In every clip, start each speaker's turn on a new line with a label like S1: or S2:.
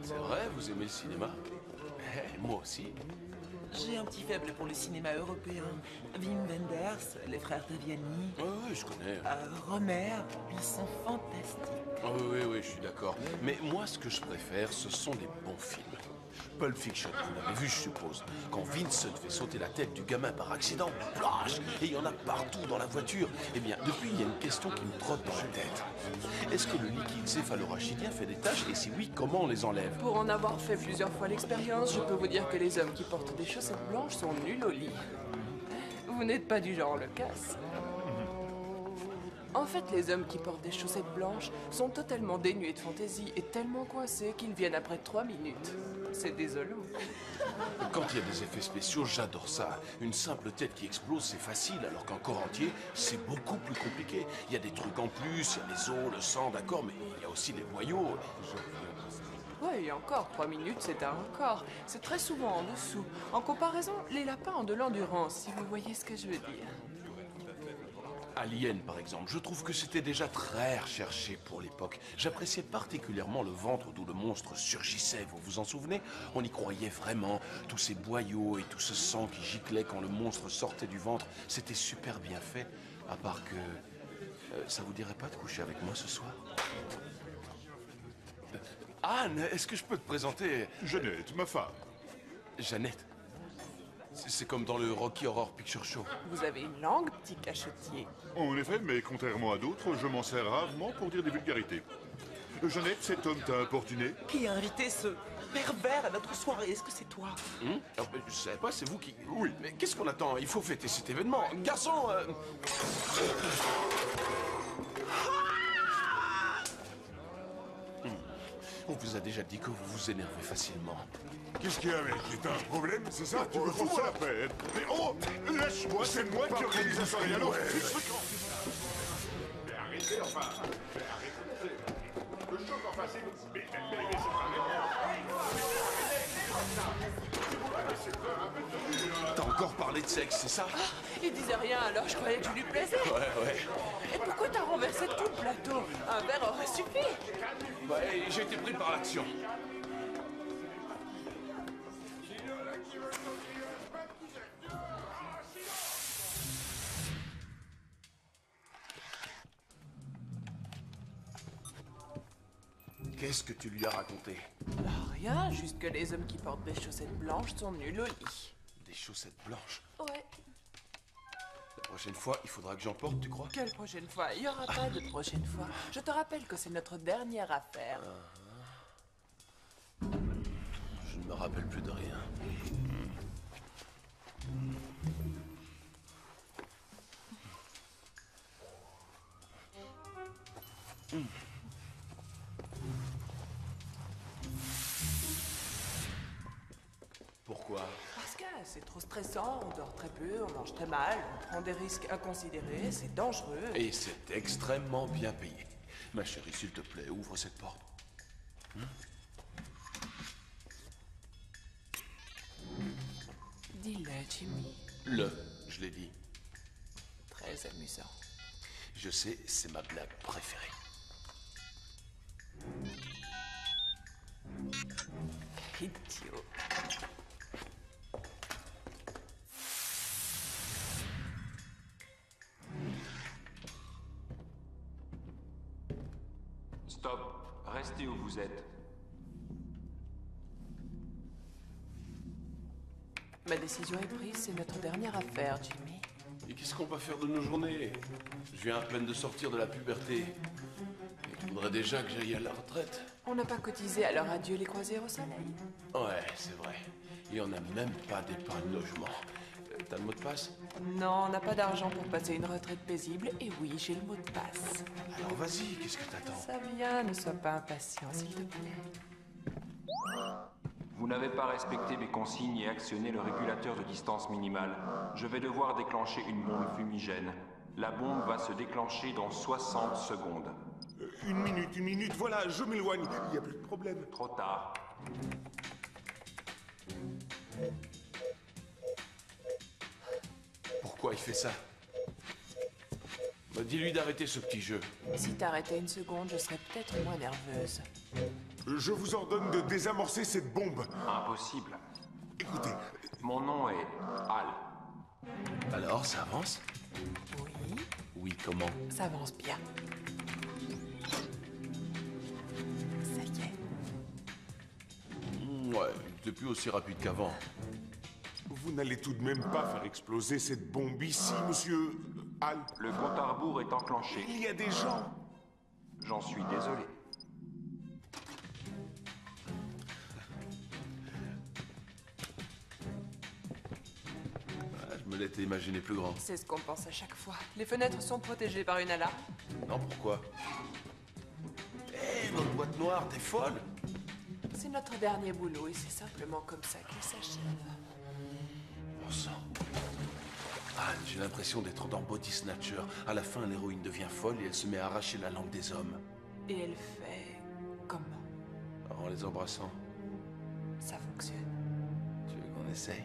S1: C'est vrai, vous aimez le cinéma? Moi aussi.
S2: J'ai un petit faible pour le cinéma européen. Wim Wenders, les frères Taviani,
S1: Oui, je connais.
S2: Romer, ils sont fantastiques.
S1: Oui, je suis d'accord. Mais moi, ce que je préfère, ce sont les bons films. Pulp Fiction, vous l'avez vu, je suppose. Quand Vincent fait sauter la tête du gamin par accident, plash, et il y en a partout dans la voiture. Eh bien, depuis, il y a une question qui me trotte dans la tête. Est-ce que le liquide céphalorachidien fait des taches? Et si oui, comment on les enlève?
S3: Pour en avoir fait plusieurs fois l'expérience, je peux vous dire que les hommes qui portent des chaussettes blanches sont nuls au lit. Vous n'êtes pas du genre le casse. En fait, les hommes qui portent des chaussettes blanches sont totalement dénués de fantaisie et tellement coincés qu'ils viennent après 3 minutes. C'est désolant.
S1: Quand il y a des effets spéciaux, j'adore ça. Une simple tête qui explose, c'est facile, alors qu'un corps entier, c'est beaucoup plus compliqué. Il y a des trucs en plus, il y a les os, le sang, d'accord, mais il y a aussi les boyaux.
S3: Ouais, et encore, 3 minutes, c'est un record. C'est très souvent en dessous. En comparaison, les lapins ont de l'endurance, si vous voyez ce que je veux dire.
S1: Alien, par exemple, je trouve que c'était déjà très recherché pour l'époque. J'appréciais particulièrement le ventre d'où le monstre surgissait, vous vous en souvenez? On y croyait vraiment, tous ces boyaux et tout ce sang qui giclait quand le monstre sortait du ventre, c'était super bien fait, à part que... ça vous dirait pas de coucher avec moi ce soir? Anne, est-ce que je peux te présenter...
S4: Jeannette, ma femme.
S1: Jeannette. C'est comme dans le Rocky Horror Picture Show.
S3: Vous avez une langue, petit cachotier.
S4: En effet, mais contrairement à d'autres, je m'en sers rarement pour dire des vulgarités. Jeannette, cet homme t'a importuné?
S2: Qui a invité ce pervers à notre soirée? Est-ce que c'est toi?
S1: Je savais pas, c'est vous qui...
S4: Oui.
S1: Mais qu'est-ce qu'on attend? Il faut fêter cet événement. Garçon On vous a déjà dit que vous vous énervez facilement.
S5: Qu'est-ce qu'il y a, mec? T'as un problème, c'est ça? Tu
S4: Oh,
S5: me fous
S4: fous-moi
S5: la
S4: la peine. Mais oh, lâche-moi, c'est moi qui organise la soirée. Alors,
S5: Mais arrêtez, enfin. Mais arrêtez. Le choc, enfin, c'est... Mais c'est pas...
S1: T'as encore parlé de sexe, c'est ça?
S3: Il disait rien, alors je croyais que je lui plaisais.
S1: Ouais.
S3: Et pourquoi t'as renversé tout le plateau? Un verre aurait suffi.
S1: Ouais, j'ai été pris par l'action. Qu'est-ce que tu lui as raconté?
S3: Rien, juste que les hommes qui portent des chaussettes blanches sont nuls au lit.
S1: Des chaussettes blanches.
S3: Ouais.
S1: La prochaine fois, il faudra que j'en porte, tu crois?
S3: Quelle prochaine fois? Il n'y aura pas de prochaine fois. Je te rappelle que c'est notre dernière affaire.
S1: Je ne me rappelle plus de rien. Pourquoi?
S3: Parce que c'est trop stressant, on dort très peu, on mange très mal, on prend des risques inconsidérés, c'est dangereux.
S1: Et c'est extrêmement bien payé. Ma chérie, s'il te plaît, ouvre cette porte.
S3: Dis-le, Jimmy.
S1: Je l'ai dit.
S3: Très amusant.
S1: Je sais, c'est ma blague préférée.
S3: Idiot.
S6: Stop. Restez où vous êtes.
S3: Ma décision est prise, c'est notre dernière affaire, Jimmy.
S1: Et qu'est-ce qu'on va faire de nos journées? Je viens à peine de sortir de la puberté. Il faudrait déjà que j'aille à la retraite.
S3: On n'a pas cotisé, alors adieu les croisières au soleil.
S1: Ouais, c'est vrai. Et on n'a même pas d'épargne logement. T'as le mot de passe?
S3: Non, on n'a pas d'argent pour passer une retraite paisible, et oui, j'ai le mot de passe.
S1: Alors vas-y, qu'est-ce que t'attends?
S3: Ça vient, ne sois pas impatient, s'il te plaît.
S6: Vous n'avez pas respecté mes consignes et actionné le régulateur de distance minimale. Je vais devoir déclencher une bombe fumigène. La bombe va se déclencher dans 60 secondes.
S5: Une minute, voilà, je m'éloigne. Il n'y a plus de problème.
S6: Trop tard.
S1: Pourquoi il fait ça? Bah, dis-lui d'arrêter ce petit jeu.
S3: Si t'arrêtais une seconde, je serais peut-être moins nerveuse.
S5: Je vous ordonne de désamorcer cette bombe.
S6: Impossible.
S5: Écoutez,
S6: Mon nom est Hal.
S1: Alors, ça avance?
S3: Oui,
S1: Oui, comment?
S3: ça avance bien. Ça y est.
S1: Ouais, t'es plus aussi rapide qu'avant.
S5: vous n'allez tout de même pas faire exploser cette bombe ici, monsieur Hal.
S6: Le compte à rebours est enclenché.
S5: Il y a des gens.
S6: J'en suis désolé.
S1: Ah, je me l'étais imaginé plus grand.
S3: C'est ce qu'on pense à chaque fois. Les fenêtres sont protégées par une alarme.
S1: Non, pourquoi? Hé, notre boîte noire, t'es folle?
S3: C'est notre dernier boulot et c'est simplement comme ça qu'il s'achève.
S1: Bon sang. Ah, j'ai l'impression d'être dans Body Snatcher. À la fin, l'héroïne devient folle et elle se met à arracher la langue des hommes.
S3: Et elle fait comment?
S1: En les embrassant.
S3: Ça fonctionne.
S1: Tu veux qu'on essaye?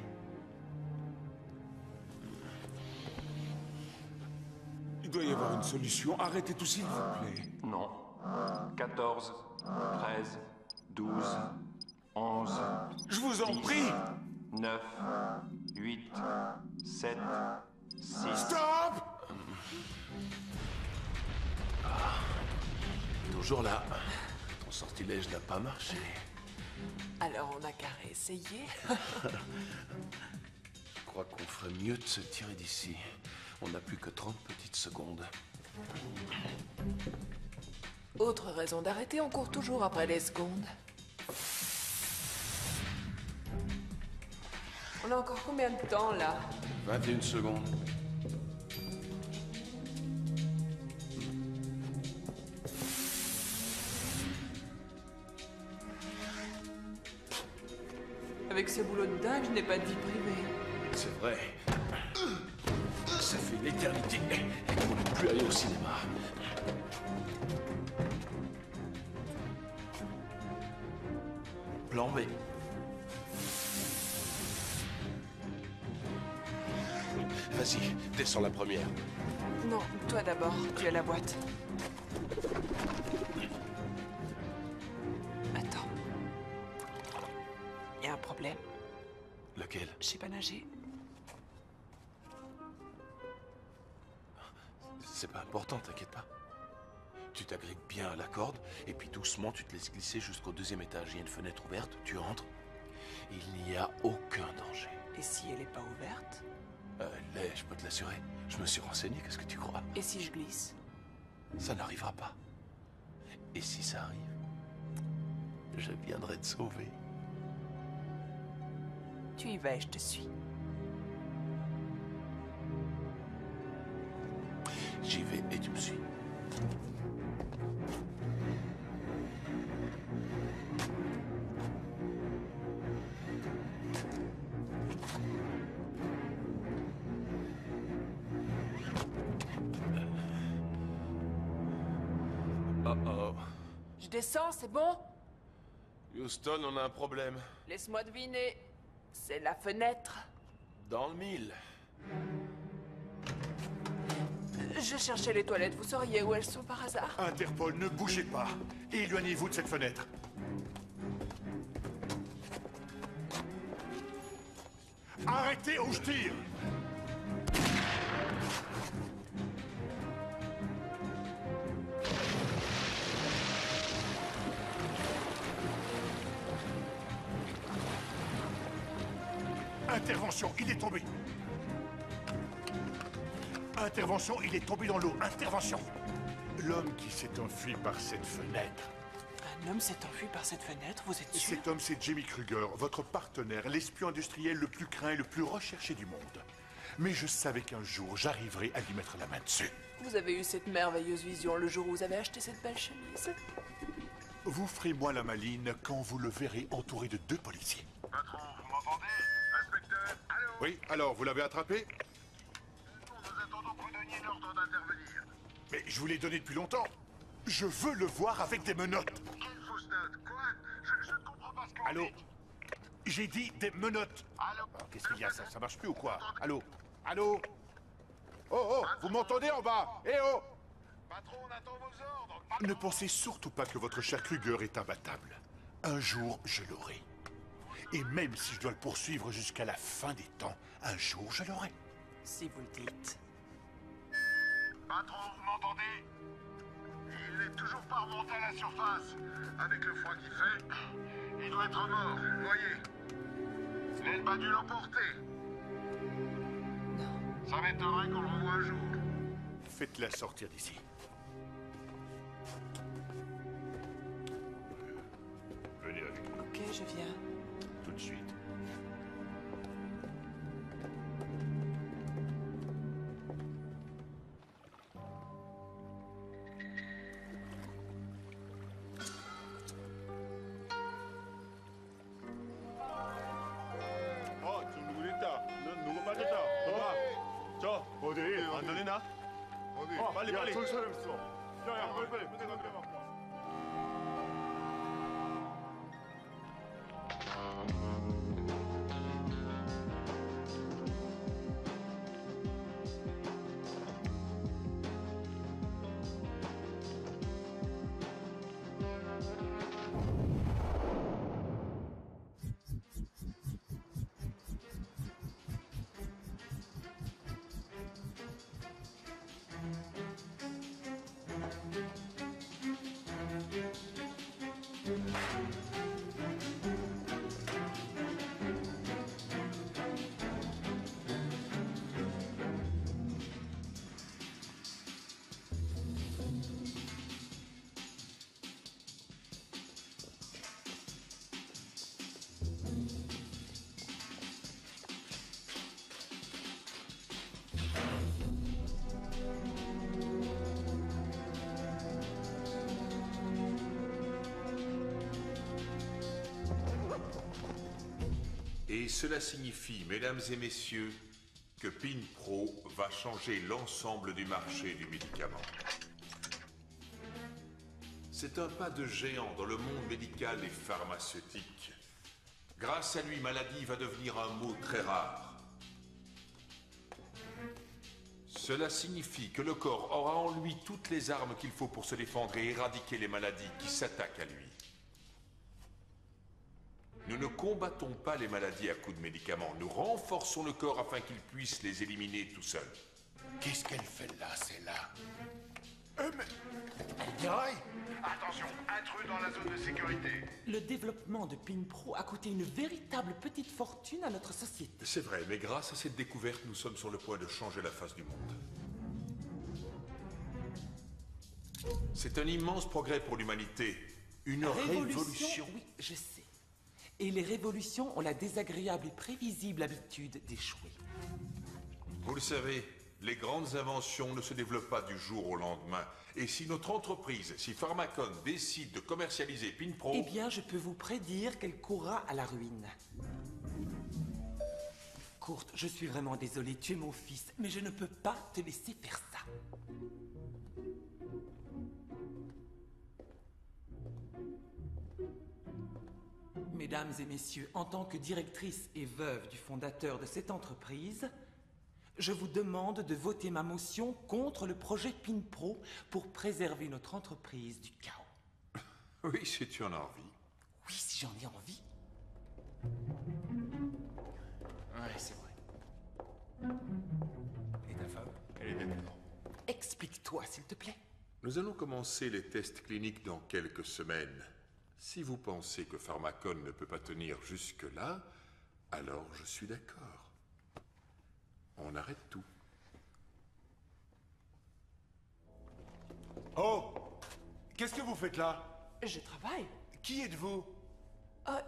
S5: Il doit y avoir une solution. Arrêtez tout, s'il vous plaît.
S6: Non. 14, 13, 12, 11,
S5: Je vous en
S6: 10,
S5: prie.
S6: 9, 8, 7, 6.
S5: Stop!
S1: Toujours là. Ton sortilège n'a pas marché.
S3: Alors on n'a qu'à réessayer.
S1: Je crois qu'on ferait mieux de se tirer d'ici. On n'a plus que 30 petites secondes.
S3: Autre raison d'arrêter, on court toujours après les secondes. On a encore combien de temps là?
S1: 21 secondes.
S3: Avec ce boulot de dingue, je n'ai pas de vie privée.
S1: C'est vrai. Ça fait une éternité qu'on ne peut plus aller au cinéma. Plan B. Vas-y, descends la première.
S3: Non, toi d'abord, tu as la boîte. Attends. Il y a un problème.
S1: Lequel?
S3: Je sais pas nager.
S1: C'est pas important, t'inquiète pas. Tu t'agrippes bien à la corde, et puis doucement tu te laisses glisser jusqu'au deuxième étage. Il y a une fenêtre ouverte, tu entres. Il n'y a aucun danger.
S3: Et si elle est pas ouverte?
S1: Elle l'est, je peux te l'assurer. Je me suis renseigné, qu'est-ce que tu crois?
S3: Et si je glisse?
S1: Ça n'arrivera pas. Et si ça arrive, je viendrai te sauver.
S3: Tu y vas et je te suis.
S1: J'y vais et tu me suis. Oh.
S3: Je descends, c'est bon?
S1: Houston, on a un problème.
S3: Laisse-moi deviner. C'est la fenêtre.
S1: Dans le mille.
S3: Je cherchais les toilettes, vous sauriez où elles sont par hasard?
S5: Interpol, ne bougez pas. Éloignez-vous de cette fenêtre. Arrêtez ou je tire. Intervention, il est tombé. Intervention, il est tombé dans l'eau. Intervention. L'homme qui s'est enfui par cette fenêtre.
S3: Un homme s'est enfui par cette fenêtre, vous êtes sûr?
S5: Cet homme, c'est Jamie Kruger, votre partenaire, l'espion industriel le plus craint et le plus recherché du monde. Mais je savais qu'un jour, j'arriverais à lui mettre la main dessus.
S3: Vous avez eu cette merveilleuse vision le jour où vous avez acheté cette belle chemise.
S5: Vous ferez moi la maline quand vous le verrez entouré de 2 policiers.
S7: Patron, vous m'entendez? Inspecteur, allô?
S5: Oui, alors, vous l'avez attrapé?
S7: Nous attendons que vous donniez l'ordre d'intervenir.
S5: Mais je vous l'ai donné depuis longtemps. Je veux le voir avec des menottes.
S7: Quelle fausse note? Quoi? Je ne comprends pas ce que vous
S5: Allô?
S7: dites.
S5: J'ai dit des menottes.
S7: Allô?
S5: Alors, qu'est-ce qu'il y a? Ça marche plus ou quoi? Allô? Allô? Oh, vous m'entendez en bas? Eh oh!
S7: Patron, on attend vos ordres.
S5: Ne pensez surtout pas que votre cher Kruger est imbattable. Un jour, je l'aurai. Et même si je dois le poursuivre jusqu'à la fin des temps, un jour, je l'aurai.
S2: Si vous le dites.
S7: Patron, vous m'entendez? Il n'est toujours pas remonté à la surface. Avec le froid qu'il fait, il doit être mort, vous voyez. L'aile a dû l'emporter.
S2: Non.
S7: Ça m'étonnerait qu'on le revoie un jour.
S5: Faites-la sortir d'ici. Venez avec nous,
S2: Ok, je viens.
S5: tout de suite.
S8: 어디? 안 들리나? 빨리 빨리.
S5: 저기 사람 있어.
S8: 야야 빨리 빨리. 문에 가.
S9: Et cela signifie, mesdames et messieurs, que PinPro va changer l'ensemble du marché du médicament. C'est un pas de géant dans le monde médical et pharmaceutique. Grâce à lui, maladie va devenir un mot très rare. Cela signifie que le corps aura en lui toutes les armes qu'il faut pour se défendre et éradiquer les maladies qui s'attaquent à lui. Nous ne combattons pas les maladies à coups de médicaments. Nous renforçons le corps afin qu'il puisse les éliminer tout seul.
S5: Qu'est-ce qu'elle fait là, celle-là?
S7: Attention, intrus dans la zone de sécurité.
S2: Le développement de PinPro a coûté une véritable petite fortune à notre société.
S9: C'est vrai, mais grâce à cette découverte, nous sommes sur le point de changer la face du monde. C'est un immense progrès pour l'humanité. Une révolution.
S2: Oui, je sais. Et les révolutions ont la désagréable et prévisible habitude d'échouer.
S9: Vous le savez, les grandes inventions ne se développent pas du jour au lendemain. Et si notre entreprise, si Pharmacon décide de commercialiser PinPro...
S2: Eh bien, je peux vous prédire qu'elle courra à la ruine. Kurt, je suis vraiment désolé, tu es mon fils, mais je ne peux pas te laisser faire ça. Mesdames et messieurs, en tant que directrice et veuve du fondateur de cette entreprise, je vous demande de voter ma motion contre le projet PinPro pour préserver notre entreprise du chaos.
S9: Oui, si tu en as envie.
S2: Oui, si j'en ai envie.
S8: Ouais, c'est vrai. Et ta femme? Elle est d'accord.
S2: Explique-toi, s'il te plaît.
S9: Nous allons commencer les tests cliniques dans quelques semaines. Si vous pensez que Pharmacon ne peut pas tenir jusque-là, alors je suis d'accord. On arrête tout.
S8: Oh! Qu'est-ce que vous faites là?
S3: Je travaille.
S8: Qui êtes-vous?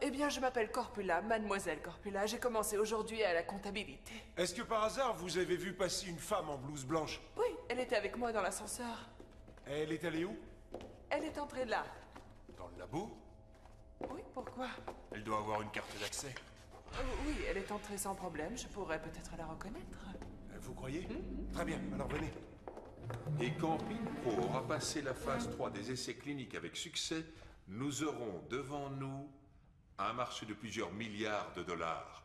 S3: Eh bien, je m'appelle Corpula, mademoiselle Corpula. J'ai commencé aujourd'hui à la comptabilité.
S8: Est-ce que par hasard vous avez vu passer une femme en blouse blanche?
S3: Oui, elle était avec moi dans l'ascenseur.
S8: Elle est allée où?
S3: Elle est entrée là.
S8: Dans le labo?
S3: Oui, pourquoi?
S8: Elle doit avoir une carte d'accès.
S3: Oui, elle est entrée sans problème. Je pourrais peut-être la reconnaître.
S8: Vous croyez? Très bien, alors venez.
S9: Et quand PinPro aura passé la phase 3 des essais cliniques avec succès, nous aurons devant nous un marché de plusieurs milliards de dollars.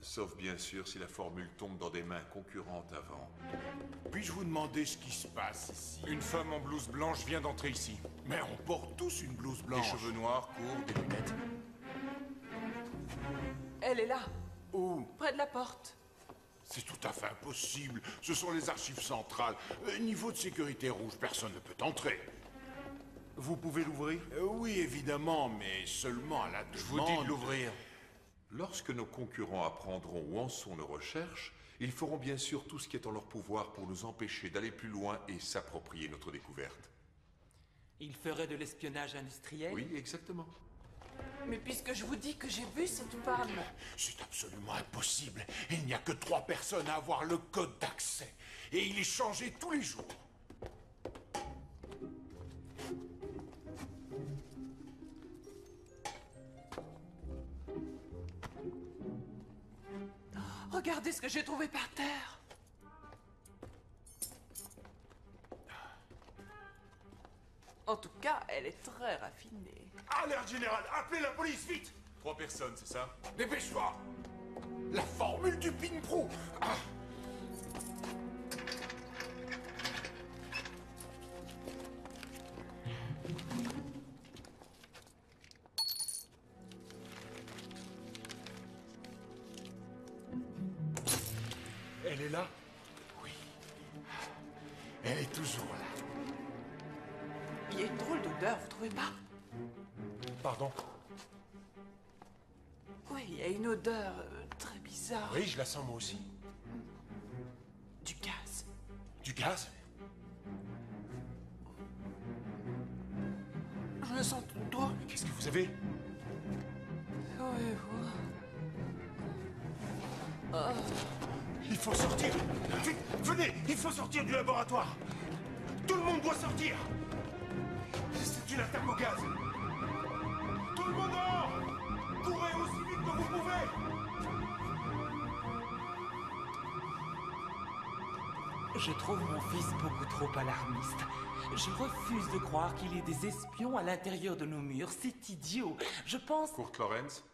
S9: Sauf bien sûr si la formule tombe dans des mains concurrentes avant.
S5: Puis-je vous demander ce qui se passe ici?
S8: Une femme en blouse blanche vient d'entrer ici.
S5: Mais on porte tous une blouse
S8: Des
S5: blanche.
S8: cheveux noirs, courts, des lunettes.
S3: Elle est là,
S5: Où?
S3: près de la porte.
S5: C'est tout à fait impossible. Ce sont les archives centrales. Niveau de sécurité rouge, personne ne peut entrer.
S8: Vous pouvez l'ouvrir?
S5: Oui, évidemment, mais seulement à la demande.
S8: Je vous dis de l'ouvrir.
S9: Lorsque nos concurrents apprendront où en sont nos recherches, ils feront bien sûr tout ce qui est en leur pouvoir pour nous empêcher d'aller plus loin et s'approprier notre découverte.
S2: Il ferait de l'espionnage industriel?
S9: Oui, exactement.
S3: Mais puisque je vous dis que j'ai vu cette femme...
S5: C'est absolument impossible. Il n'y a que 3 personnes à avoir le code d'accès. Et il est changé tous les jours.
S3: Regardez ce que j'ai trouvé par terre. En tout cas, elle est très raffinée.
S5: Alerte générale, appelez la police, vite!
S8: 3 personnes, c'est ça?
S5: Dépêche-toi! La formule du PIN-Pro! Ah.
S8: Elle est là?
S5: Oui. Elle est toujours là.
S3: Il y a une drôle d'odeur, vous trouvez pas?
S8: Pardon?
S3: Oui, il y a une odeur très bizarre.
S8: Oui, je la sens moi aussi.
S3: Du gaz.
S8: Du gaz?
S3: Je me sens tout droit.
S8: Qu'est-ce que vous avez?
S3: Oui,
S8: Il faut sortir! Vite, venez! Il faut sortir du laboratoire! Tout le monde doit sortir! C'est une attaque au gaz! Tout le monde dehors! Courez aussi vite que vous pouvez!
S2: Je trouve mon fils beaucoup trop alarmiste. Je refuse de croire qu'il y ait des espions à l'intérieur de nos murs. C'est idiot. Je pense...
S9: Kurt Lorenz?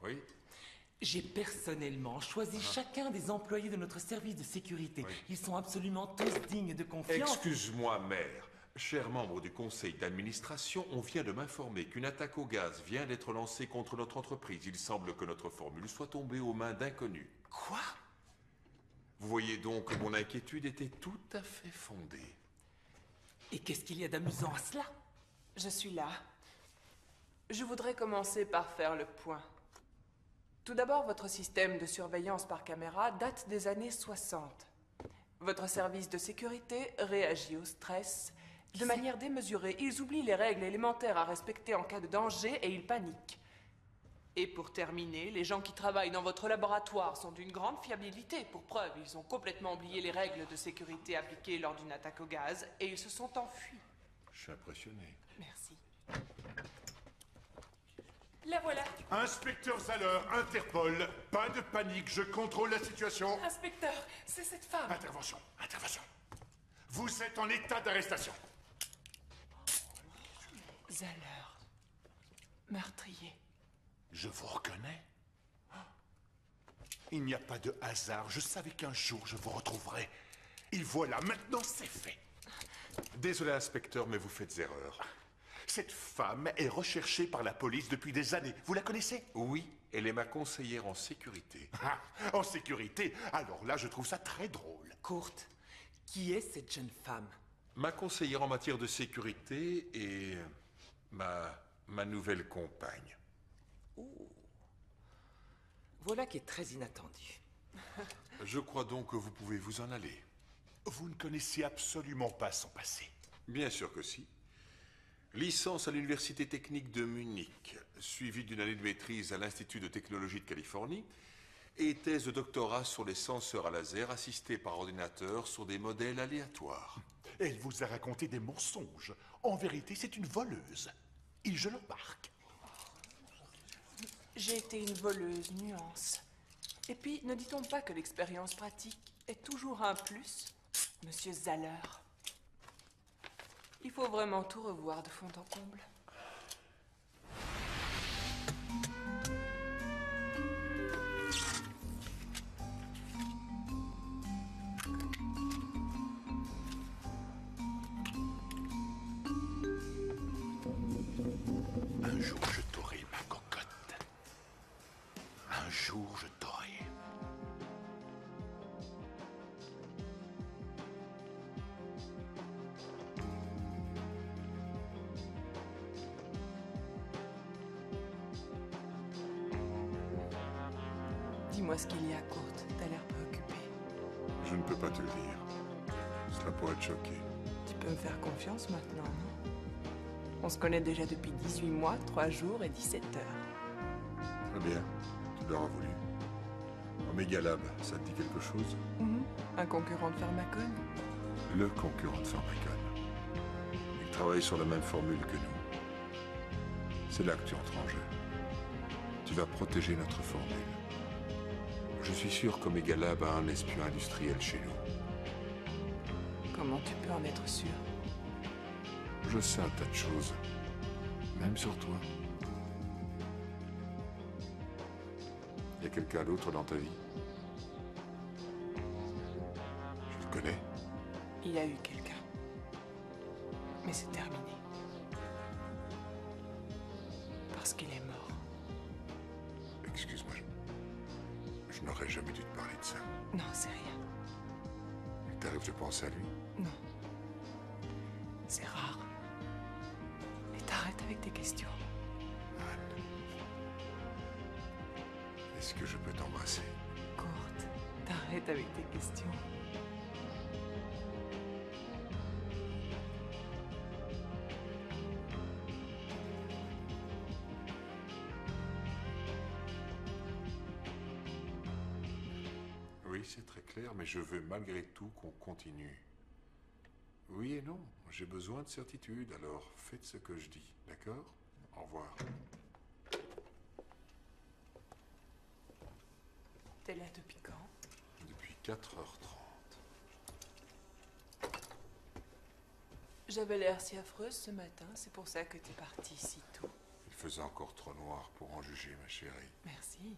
S9: Oui?
S2: J'ai personnellement choisi chacun des employés de notre service de sécurité.
S9: Oui.
S2: Ils sont absolument tous dignes de confiance.
S9: Excuse-moi, maire. Cher membre du conseil d'administration, on vient de m'informer qu'une attaque au gaz vient d'être lancée contre notre entreprise. Il semble que notre formule soit tombée aux mains d'inconnus.
S2: Quoi?
S9: Vous voyez donc que mon inquiétude était tout à fait fondée.
S2: Et qu'est-ce qu'il y a d'amusant à cela?
S3: je suis là. Je voudrais commencer par faire le point. Tout d'abord, votre système de surveillance par caméra date des années 60. Votre service de sécurité réagit au stress de manière démesurée. Ils oublient les règles élémentaires à respecter en cas de danger et ils paniquent. Et pour terminer, les gens qui travaillent dans votre laboratoire sont d'une grande fiabilité. Pour preuve, ils ont complètement oublié les règles de sécurité appliquées lors d'une attaque au gaz et ils se sont enfuis.
S9: Je suis impressionné.
S3: Merci. La voilà.
S5: Inspecteur Zaller, Interpol, pas de panique, je contrôle la situation.
S3: Inspecteur, c'est cette femme.
S5: Intervention, intervention. Vous êtes en état d'arrestation.
S3: Zaller. Meurtrier.
S5: Je vous reconnais. Il n'y a pas de hasard, je savais qu'un jour je vous retrouverais. Et voilà, maintenant c'est fait.
S9: Désolé, inspecteur, mais vous faites erreur.
S5: Cette femme est recherchée par la police depuis des années. Vous la connaissez?
S9: Oui, elle est ma conseillère en sécurité.
S5: Ah, en sécurité? Alors là, je trouve ça très drôle.
S2: Kurt, qui est cette jeune femme?
S9: Ma conseillère en matière de sécurité et ma nouvelle compagne.
S2: Voilà qui est très inattendu.
S9: Je crois donc que vous pouvez vous en aller.
S5: Vous ne connaissez absolument pas son passé.
S9: Bien sûr que si. Licence à l'Université technique de Munich, suivie d'une année de maîtrise à l'Institut de technologie de Californie, et thèse de doctorat sur les senseurs à laser assistés par ordinateur sur des modèles aléatoires.
S5: Elle vous a raconté des mensonges. En vérité, c'est une voleuse. Et je le marque.
S3: J'ai été une voleuse, nuance. Et puis, ne dit-on pas que l'expérience pratique est toujours un plus, Monsieur Zaller? Il faut vraiment tout revoir de fond en comble. Dis-moi ce qu'il y a, Kurt. T'as l'air préoccupé.
S9: Je ne peux pas te le dire. Cela pourrait te choquer.
S3: Tu peux me faire confiance maintenant, non? On se connaît déjà depuis 18 mois, 3 jours et 17 heures.
S9: Très bien, tu l'auras voulu. Omega Lab, ça te dit quelque chose?
S3: Un concurrent de Pharmacon?
S9: Le concurrent de Pharmacon. Il travaille sur la même formule que nous. C'est là que tu entres en jeu. Tu vas protéger notre formule. Je suis sûr qu'Omega Lab a un espion industriel chez nous.
S3: Comment tu peux en être sûr?
S9: Je sais un tas de choses. Même sur toi. Y a quelqu'un d'autre dans ta vie? Je le connais.
S3: Il y a eu quelqu'un. Mais c'est terminé. Parce qu'il est mort.
S9: Excuse-moi, je n'aurais jamais dû te parler de ça.
S3: Non, c'est rien.
S9: Il t'arrive de penser à lui?
S3: Non. C'est rare. Mais t'arrêtes avec tes questions.
S9: Anne. Est-ce que je peux t'embrasser?
S3: Kurt, t'arrêtes avec tes questions.
S9: Oui, c'est très clair, mais je veux malgré tout qu'on continue. Oui et non, j'ai besoin de certitude, alors faites ce que je dis, d'accord? Au revoir.
S3: T'es là depuis quand?
S9: Depuis 4h30.
S3: J'avais l'air si affreuse ce matin, c'est pour ça que t'es partie si tôt.
S9: Il faisait encore trop noir pour en juger, ma chérie.
S3: Merci.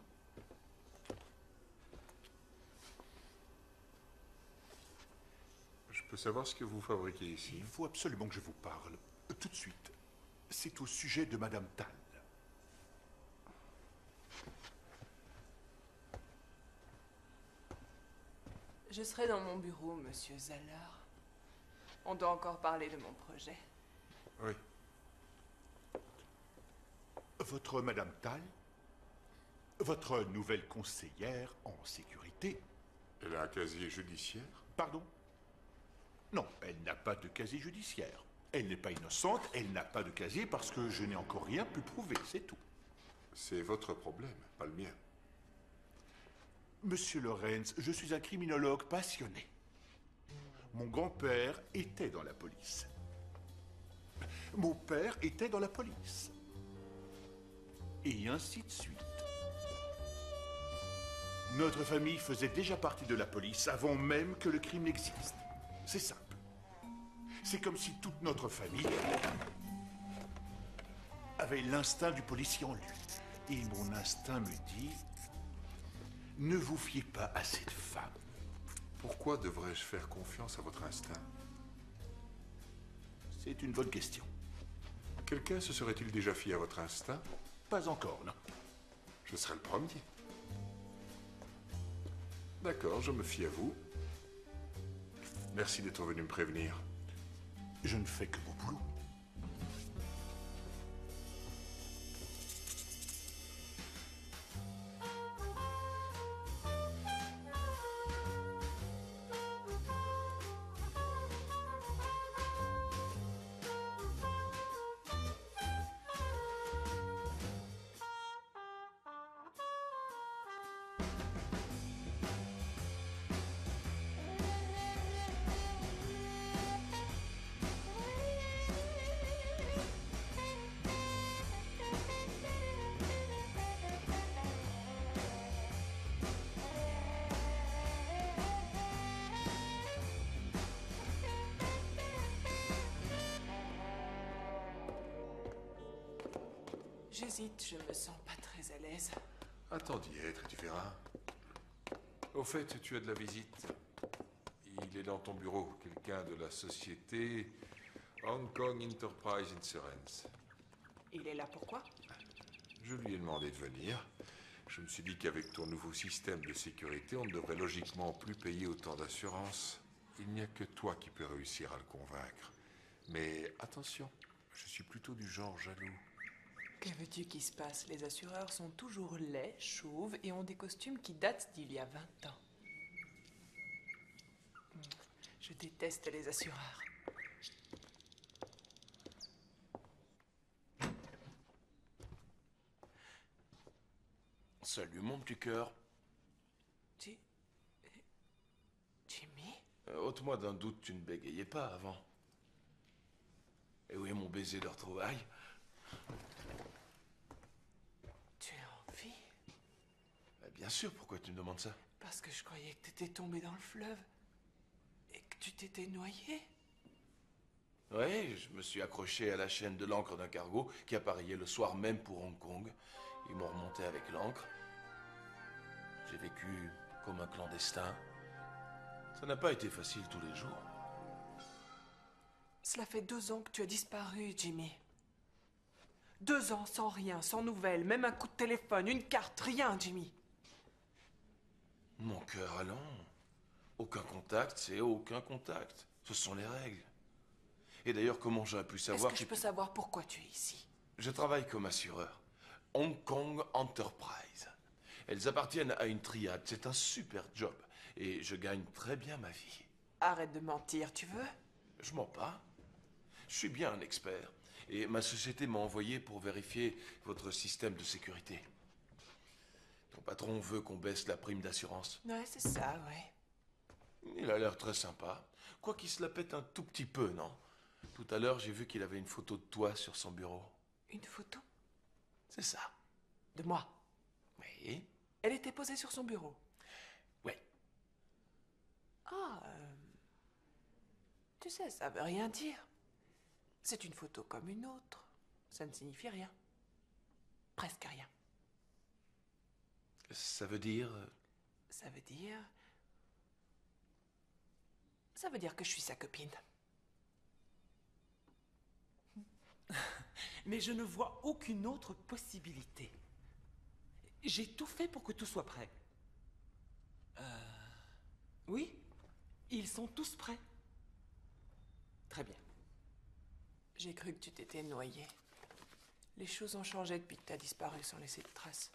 S9: Je peux savoir ce que vous fabriquez ici?
S5: Il faut absolument que je vous parle. Tout de suite. C'est au sujet de Madame Tal.
S3: Je serai dans mon bureau, Monsieur Zaller. On doit encore parler de mon projet.
S9: Oui.
S5: Votre Madame Tal, votre nouvelle conseillère en sécurité...
S9: Elle a un casier judiciaire?
S5: Pardon? Non, elle n'a pas de casier judiciaire. Elle n'est pas innocente, elle n'a pas de casier parce que je n'ai encore rien pu prouver, c'est tout.
S9: C'est votre problème, pas le mien.
S5: Monsieur Lorenz, je suis un criminologue passionné. Mon grand-père était dans la police. Mon père était dans la police. Et ainsi de suite. Notre famille faisait déjà partie de la police avant même que le crime n'existe. C'est simple. C'est comme si toute notre famille avait l'instinct du policier en lui. Et mon instinct me dit... Ne vous fiez pas à cette femme.
S9: Pourquoi devrais-je faire confiance à votre instinct?
S5: C'est une bonne question.
S9: Quelqu'un se serait-il déjà fié à votre instinct?
S5: Pas encore, non.
S9: Je serai le premier. D'accord, je me fie à vous. Merci d'être venu me prévenir.
S5: Je ne fais que mon boulot.
S3: J'hésite, je me sens pas très à l'aise.
S9: Attends d'y être et tu verras. Au fait, tu as de la visite. Il est dans ton bureau, quelqu'un de la société Hong Kong Enterprise Insurance.
S3: Il est là pourquoi?
S9: Je lui ai demandé de venir. Je me suis dit qu'avec ton nouveau système de sécurité, on ne devrait logiquement plus payer autant d'assurance. Il n'y a que toi qui peux réussir à le convaincre. Mais attention, je suis plutôt du genre jaloux.
S3: Que veux-tu qu'il se passe? Les assureurs sont toujours laids, chauves et ont des costumes qui datent d'il y a 20 ans. Je déteste les assureurs.
S1: Salut, mon petit cœur.
S3: Jimmy?
S1: Ôte-moi d'un doute, tu ne bégayais pas avant. Et oui, mon baiser de retrouvailles.
S3: Tu es en vie?
S1: Bien sûr, pourquoi tu me demandes ça?
S3: Parce que je croyais que t'étais tombé dans le fleuve. Et que tu t'étais noyé.
S1: Oui, je me suis accroché à la chaîne de l'ancre d'un cargo qui appareillait le soir même pour Hong Kong. Ils m'ont remonté avec l'ancre. J'ai vécu comme un clandestin. Ça n'a pas été facile tous les jours.
S3: Cela fait 2 ans que tu as disparu, Jimmy. 2 ans sans rien, sans nouvelles, même un coup de téléphone, une carte, rien, Jimmy.
S1: Mon cœur allant. Aucun contact, c'est aucun contact. Ce sont les règles. Et d'ailleurs, comment j'aurais pu savoir
S3: Est-ce que je peux savoir pourquoi tu es ici?
S1: Je travaille comme assureur. Hong Kong Enterprise. Elles appartiennent à une triade. C'est un super job. Et je gagne très bien ma vie.
S3: Arrête de mentir, tu veux?
S1: Je mens pas. Je suis bien un expert. Et ma société m'a envoyé pour vérifier votre système de sécurité. Ton patron veut qu'on baisse la prime d'assurance.
S3: Ouais, c'est ça, ouais.
S1: Il a l'air très sympa. Quoi qu'il se la pète un tout petit peu, non? Tout à l'heure, j'ai vu qu'il avait une photo de toi sur son bureau.
S3: Une photo?
S1: C'est ça.
S3: De moi?
S1: Oui.
S3: Elle était posée sur son bureau?
S1: Oui.
S3: Ah, tu sais, ça veut rien dire. C'est une photo comme une autre. Ça ne signifie rien. Presque rien.
S1: Ça veut dire...
S3: Ça veut dire... Ça veut dire que je suis sa copine.
S2: Mais je ne vois aucune autre possibilité. J'ai tout fait pour que tout soit prêt. Oui, ils sont tous prêts. Très bien.
S3: J'ai cru que tu t'étais noyé. Les choses ont changé depuis que tu as disparu sans laisser de traces.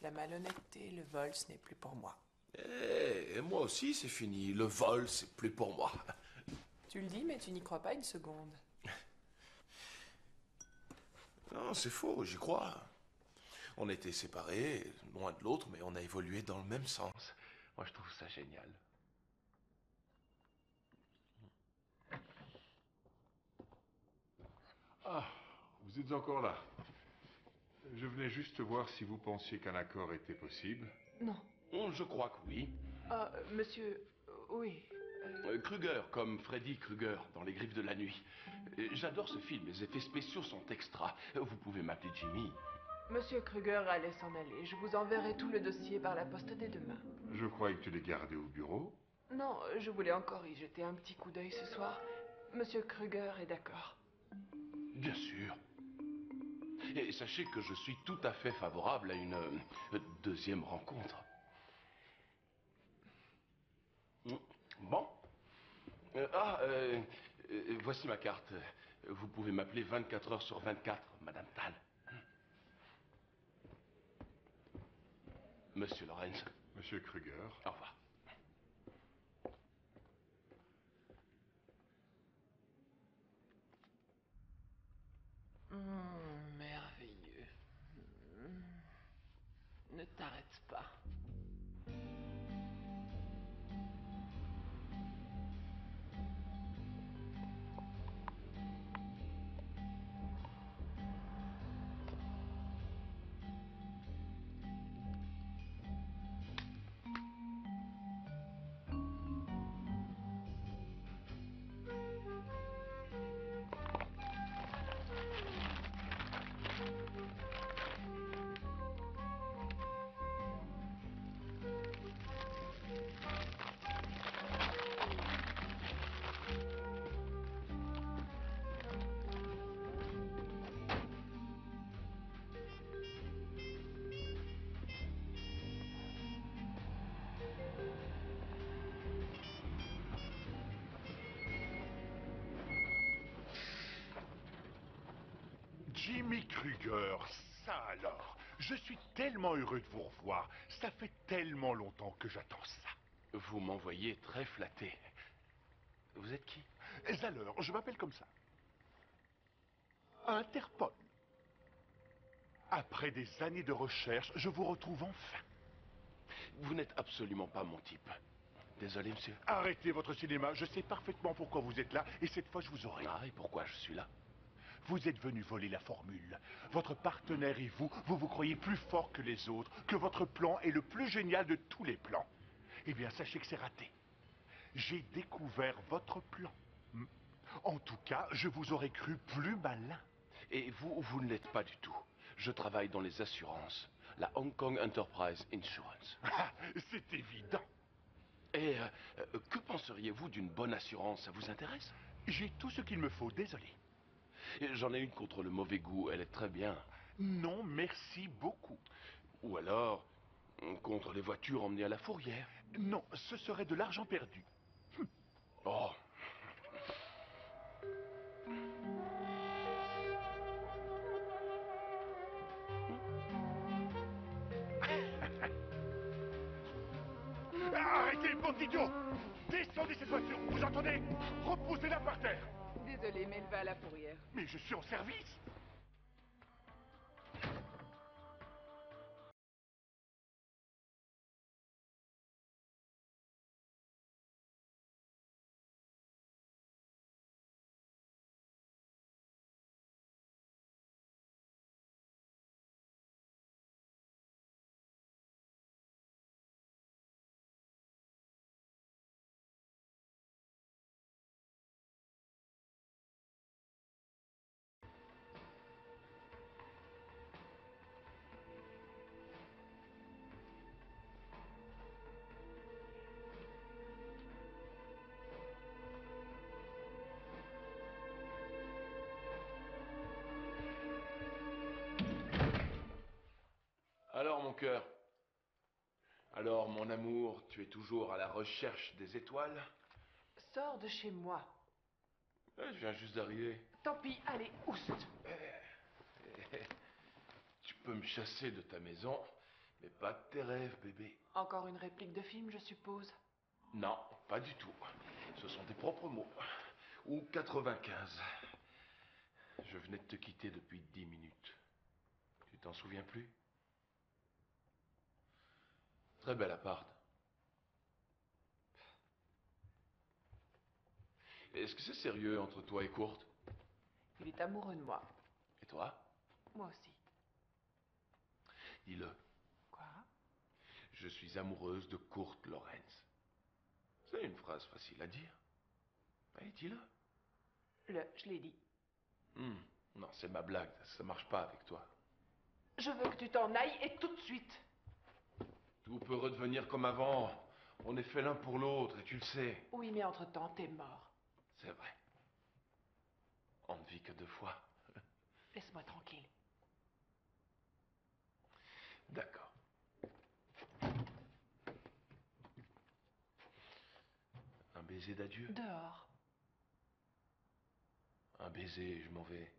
S3: La malhonnêteté, le vol, ce n'est plus pour moi.
S1: Et moi aussi, c'est fini. Le vol, c'est plus pour moi.
S3: Tu le dis, mais tu n'y crois pas une seconde.
S1: Non, c'est faux, j'y crois. On était séparés, loin de l'autre, mais on a évolué dans le même sens. Moi, je trouve ça génial.
S4: Ah, vous êtes encore là. Je venais juste voir si vous pensiez qu'un accord était possible.
S3: Non.
S1: Je crois que oui.
S3: Ah, monsieur... oui.
S1: Kruger, comme Freddy Krueger dans Les Griffes de la Nuit. J'adore ce film, les effets spéciaux sont extra. Vous pouvez m'appeler Jimmy.
S3: Monsieur Kruger allait s'en aller. Je vous enverrai tout le dossier par la poste dès demain.
S4: Je croyais que tu l'ai gardé au bureau.
S3: Non, je voulais encore y jeter un petit coup d'œil ce soir. Monsieur Kruger est d'accord.
S1: Bien sûr. Et sachez que je suis tout à fait favorable à une deuxième rencontre. Bon. Voici ma carte. Vous pouvez m'appeler 24 heures sur 24, Madame Tal. Monsieur Lorenz.
S4: Monsieur Kruger.
S1: Au revoir.
S3: Merveilleux. Ne t'arrête pas.
S5: Jimmy Kruger, ça alors. Je suis tellement heureux de vous revoir. Ça fait tellement longtemps que j'attends ça.
S1: Vous m'envoyez très flatté. Vous êtes qui?
S5: Zeller, je m'appelle comme ça. Interpol. Après des années de recherche, je vous retrouve enfin.
S1: Vous n'êtes absolument pas mon type. Désolé, monsieur.
S5: Arrêtez votre cinéma, je sais parfaitement pourquoi vous êtes là, et cette fois je vous aurai.
S1: Ah, et pourquoi je suis là?
S5: Vous êtes venu voler la formule. Votre partenaire et vous vous croyez plus fort que les autres, que votre plan est le plus génial de tous les plans. Eh bien, sachez que c'est raté. J'ai découvert votre plan. En tout cas, je vous aurais cru plus malin.
S1: Et vous ne l'êtes pas du tout. Je travaille dans les assurances. La Hong Kong Enterprise Insurance.
S5: Ah, c'est évident.
S1: Et que penseriez-vous d'une bonne assurance? Ça vous intéresse?
S5: J'ai tout ce qu'il me faut, désolé.
S1: J'en ai une contre le mauvais goût, elle est très bien.
S5: Non, merci beaucoup.
S1: Ou alors, contre les voitures emmenées à la fourrière.
S5: Non, ce serait de l'argent perdu.
S1: Oh.
S5: Arrêtez, bande d'idiots! Descendez cette voiture, vous entendez? Repoussez-la par terre!
S3: Désolé, mais elle va à la fourrière.
S5: Mais je suis en service!
S1: Alors, mon cœur? Alors, mon amour, tu es toujours à la recherche des étoiles?
S3: Sors de chez moi.
S1: Je viens juste d'arriver.
S3: Tant pis, allez, oust.
S1: Tu peux me chasser de ta maison, mais pas de tes rêves, bébé.
S3: Encore une réplique de film, je suppose.
S1: Non, pas du tout. Ce sont tes propres mots. Ou 95. Je venais de te quitter depuis 10 minutes. Tu t'en souviens plus? Très bel appart. Est-ce que c'est sérieux entre toi et Kurt?
S3: Il est amoureux de moi.
S1: Et toi?
S3: Moi aussi.
S1: Dis-le.
S3: Quoi?
S1: Je suis amoureuse de Kurt Lorenz. C'est une phrase facile à dire. Allez, dis-le.
S3: Je l'ai dit.
S1: Non, c'est ma blague. Ça marche pas avec toi.
S3: Je veux que tu t'en ailles et tout de suite.
S1: Tout peut redevenir comme avant. On est fait l'un pour l'autre et tu le sais.
S3: Oui, mais entre-temps, t'es mort.
S1: C'est vrai. On ne vit que 2 fois.
S3: Laisse-moi tranquille.
S1: D'accord. Un baiser d'adieu?
S3: Dehors.
S1: Un baiser, je m'en vais.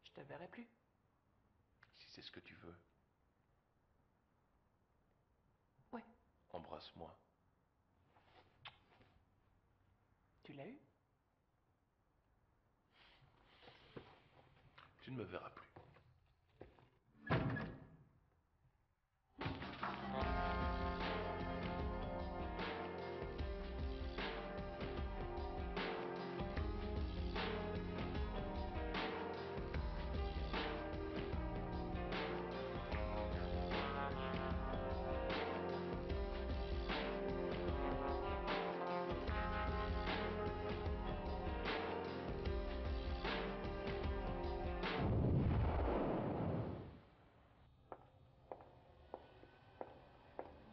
S3: Je te verrai plus.
S1: Si c'est ce que tu veux.
S3: Oui.
S1: Embrasse-moi.
S3: Tu l'as eu?
S1: Tu ne me verras plus.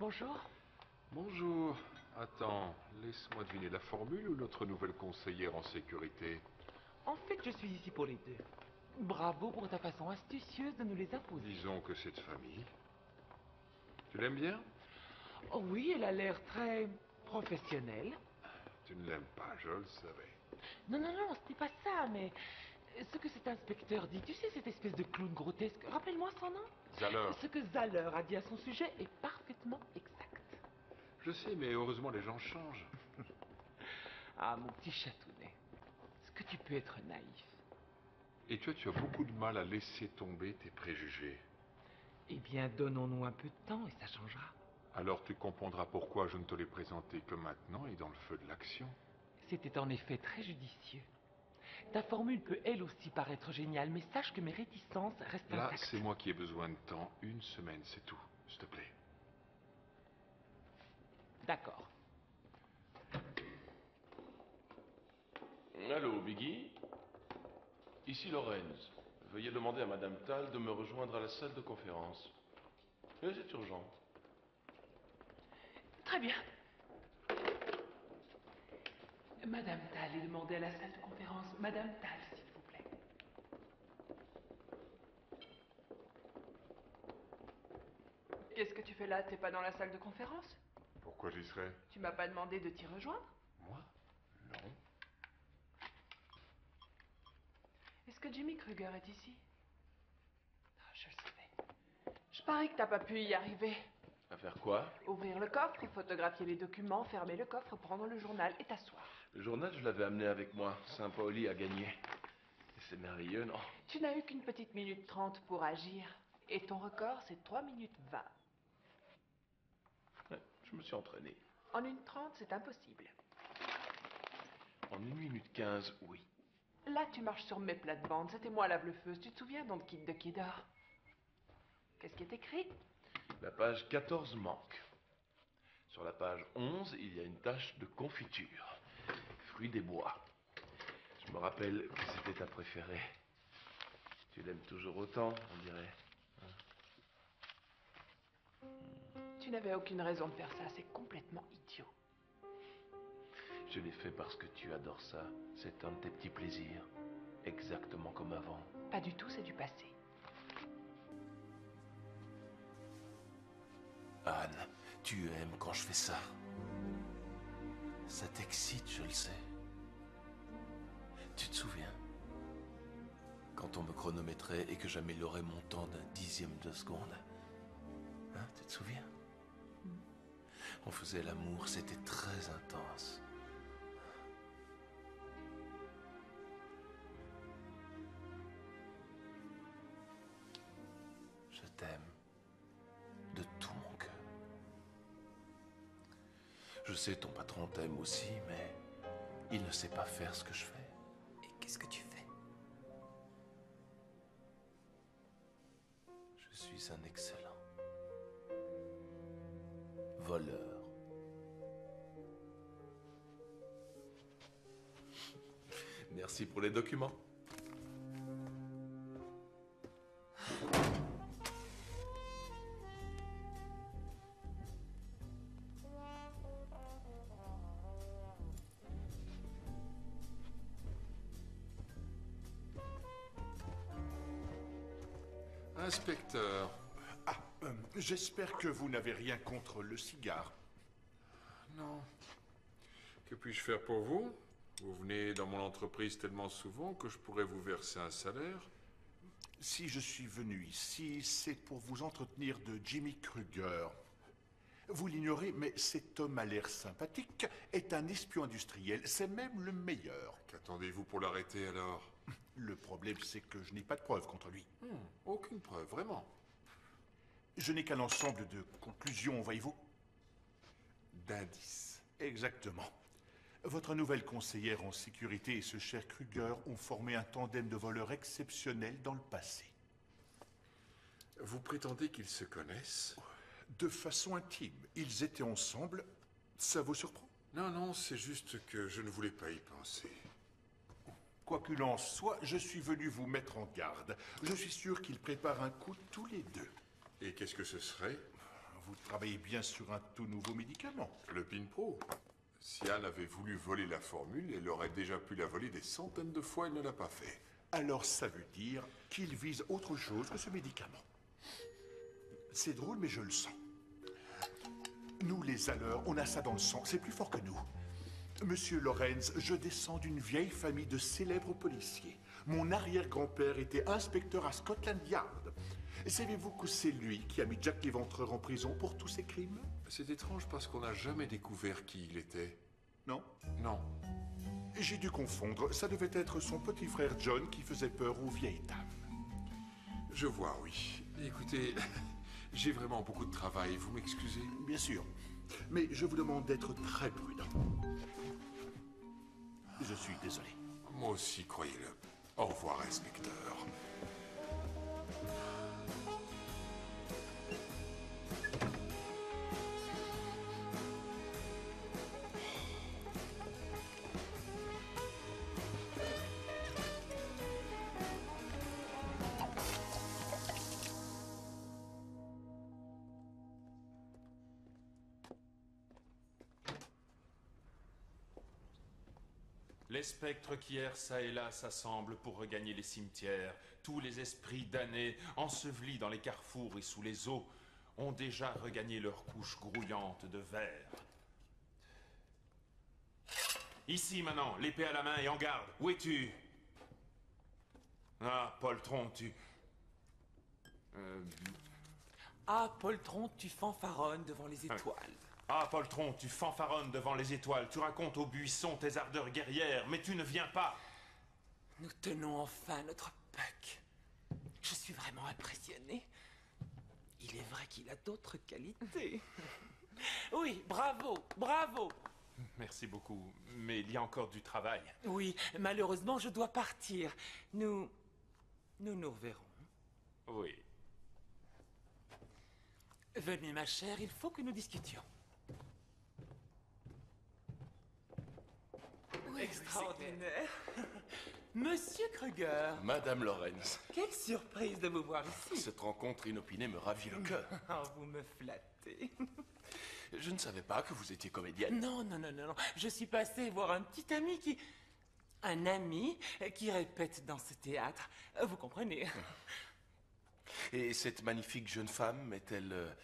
S3: Bonjour.
S9: Bonjour. Attends, laisse-moi deviner la formule ou notre nouvelle conseillère en sécurité?
S2: En fait, je suis ici pour les deux. Bravo pour ta façon astucieuse de nous les imposer.
S9: Disons que cette famille... Tu l'aimes bien?
S2: Oh oui, elle a l'air très professionnelle.
S9: Tu ne l'aimes pas, je le savais.
S2: Non, non, non, c'était pas ça, mais Ce que cet inspecteur dit, tu sais, cette espèce de clown grotesque, rappelle-moi son nom.
S9: Zahler.
S2: Ce que Zahler a dit à son sujet est parfaitement exact.
S9: Je sais, mais heureusement les gens changent.
S2: Ah, mon petit chatounet, est-ce que tu peux être naïf?
S9: Et toi, tu as beaucoup de mal à laisser tomber tes préjugés.
S2: Eh bien, donnons-nous un peu de temps et ça changera.
S9: Alors tu comprendras pourquoi je ne te l'ai présenté que maintenant et dans le feu de l'action.
S2: C'était en effet très judicieux. Ta formule peut elle aussi paraître géniale, mais sache que mes réticences restent
S9: Là,
S2: intactes.
S9: c'est moi qui ai besoin de temps. 1 semaine, c'est tout. S'il te plaît.
S2: D'accord.
S1: Allô, Biggie? Ici Lorenz. Veuillez demander à Madame Tal de me rejoindre à la salle de conférence. Mais c'est urgent.
S2: Très bien. Madame Tal est demandée à la salle de conférence. Madame Tal, s'il vous plaît.
S3: Qu'est-ce que tu fais là? T'es pas dans la salle de conférence?
S9: Pourquoi j'y serais?
S3: Tu m'as pas demandé de t'y rejoindre?
S9: Moi? Non.
S3: Est-ce que Jimmy Kruger est ici? Ah, je le savais. Je parie que t'as pas pu y arriver.
S1: À faire quoi?
S3: Ouvrir le coffre, photographier les documents, fermer le coffre, prendre le journal et t'asseoir.
S1: Le journal, je l'avais amené avec moi. Saint-Pauli a gagné. Et c'est merveilleux, non?
S3: Tu n'as eu qu'une petite minute 30 pour agir. Et ton record, c'est 3 minutes 20.
S1: Ouais, je me suis entraîné.
S3: En 1:30, c'est impossible.
S1: En 1 minute 15, oui.
S3: Là, tu marches sur mes plates-bandes. C'était moi la bluffeuse. Tu te souviens donc Kid de Kidder? Qu'est-ce qui est écrit?
S1: La page 14 manque. Sur la page 11, il y a une tache de confiture. Fruit des bois. Je me rappelle que c'était ta préférée. Tu l'aimes toujours autant, on dirait.
S3: Tu n'avais aucune raison de faire ça. C'est complètement idiot.
S1: Je l'ai fait parce que tu adores ça. C'est un de tes petits plaisirs. Exactement comme avant.
S3: Pas du tout, c'est du passé.
S1: Anne, tu aimes quand je fais ça. Ça t'excite, je le sais. Tu te souviens? Quand on me chronométrait et que j'améliorais mon temps d'un 10e de seconde. Hein, tu te souviens? On faisait l'amour, c'était très intense. Je t'aime. De tout mon cœur. Je sais, ton patron t'aime aussi, mais il ne sait pas faire ce que je fais.
S3: Et qu'est-ce que tu fais?
S1: Je suis un excellent voleur. Merci pour les documents.
S9: Inspecteur.
S5: J'espère que vous n'avez rien contre le cigare.
S9: Non. Que puis-je faire pour vous? Vous venez dans mon entreprise tellement souvent que je pourrais vous verser un salaire.
S5: Si je suis venu ici, c'est pour vous entretenir de Jimmy Kruger. Vous l'ignorez, mais cet homme a l'air sympathique, est un espion industriel, c'est même le meilleur.
S9: Qu'attendez-vous pour l'arrêter alors?
S5: Le problème, c'est que je n'ai pas de preuves contre lui.
S9: Aucune preuve, vraiment.
S5: Je n'ai qu'un ensemble de conclusions, voyez-vous.
S9: D'indices.
S5: Exactement. Votre nouvelle conseillère en sécurité et ce cher Kruger ont formé un tandem de voleurs exceptionnel dans le passé.
S9: Vous prétendez qu'ils se connaissent?
S5: De façon intime. Ils étaient ensemble. Ça vous surprend?
S9: Non, non, c'est juste que je ne voulais pas y penser.
S5: Quoi qu'il en soit, je suis venu vous mettre en garde. Je suis sûr qu'ils préparent un coup tous les deux.
S9: Et qu'est-ce que ce serait?
S5: Vous travaillez bien sur un tout nouveau médicament.
S9: Le PinPro. Si Anne avait voulu voler la formule, elle aurait déjà pu la voler des centaines de fois, elle ne l'a pas fait.
S5: Alors ça veut dire qu'il vise autre chose que ce médicament. C'est drôle, mais je le sens. Nous, les Zahler, on a ça dans le sang. C'est plus fort que nous. Monsieur Lorenz, je descends d'une vieille famille de célèbres policiers. Mon arrière-grand-père était inspecteur à Scotland Yard. Savez-vous que c'est lui qui a mis Jack l'Éventreur en prison pour tous ses crimes?
S9: C'est étrange parce qu'on n'a jamais découvert qui il était.
S5: Non?
S9: Non.
S5: J'ai dû confondre. Ça devait être son petit frère John qui faisait peur aux vieilles dames.
S9: Je vois, oui. Écoutez, j'ai vraiment beaucoup de travail. Vous m'excusez?
S5: Bien sûr. Mais je vous demande d'être très prudent. Je suis désolé.
S9: Moi aussi, croyez-le. Au revoir, inspecteur.
S10: Les spectres qui errent çà et là s'assemblent pour regagner les cimetières. Tous les esprits damnés, ensevelis dans les carrefours et sous les eaux, ont déjà regagné leur couche grouillante de verre. Ici maintenant, l'épée à la main et en garde. Où es-tu? Ah, poltron, tu...
S2: Ah, poltron, tu fanfaronnes devant les étoiles.
S10: Ah, poltron, tu fanfaronnes devant les étoiles, tu racontes aux buissons tes ardeurs guerrières, mais tu ne viens pas.
S2: Nous tenons enfin notre Puck. Je suis vraiment impressionné. Il est vrai qu'il a d'autres qualités. Oui, bravo, bravo.
S10: Merci beaucoup, mais il y a encore du travail.
S2: Oui, malheureusement, je dois partir. Nous reverrons.
S10: Oui.
S2: Venez, ma chère, il faut que nous discutions. Oui, extraordinaire. Monsieur Kruger.
S1: Madame Lorenz.
S2: Quelle surprise de vous voir ici.
S1: Cette rencontre inopinée me ravit le cœur.
S2: Oh, vous me flattez.
S1: Je ne savais pas que vous étiez comédienne.
S2: Non. Je suis passée voir un petit ami qui... Un ami qui répète dans ce théâtre. Vous comprenez.
S1: Et cette magnifique jeune femme est-elle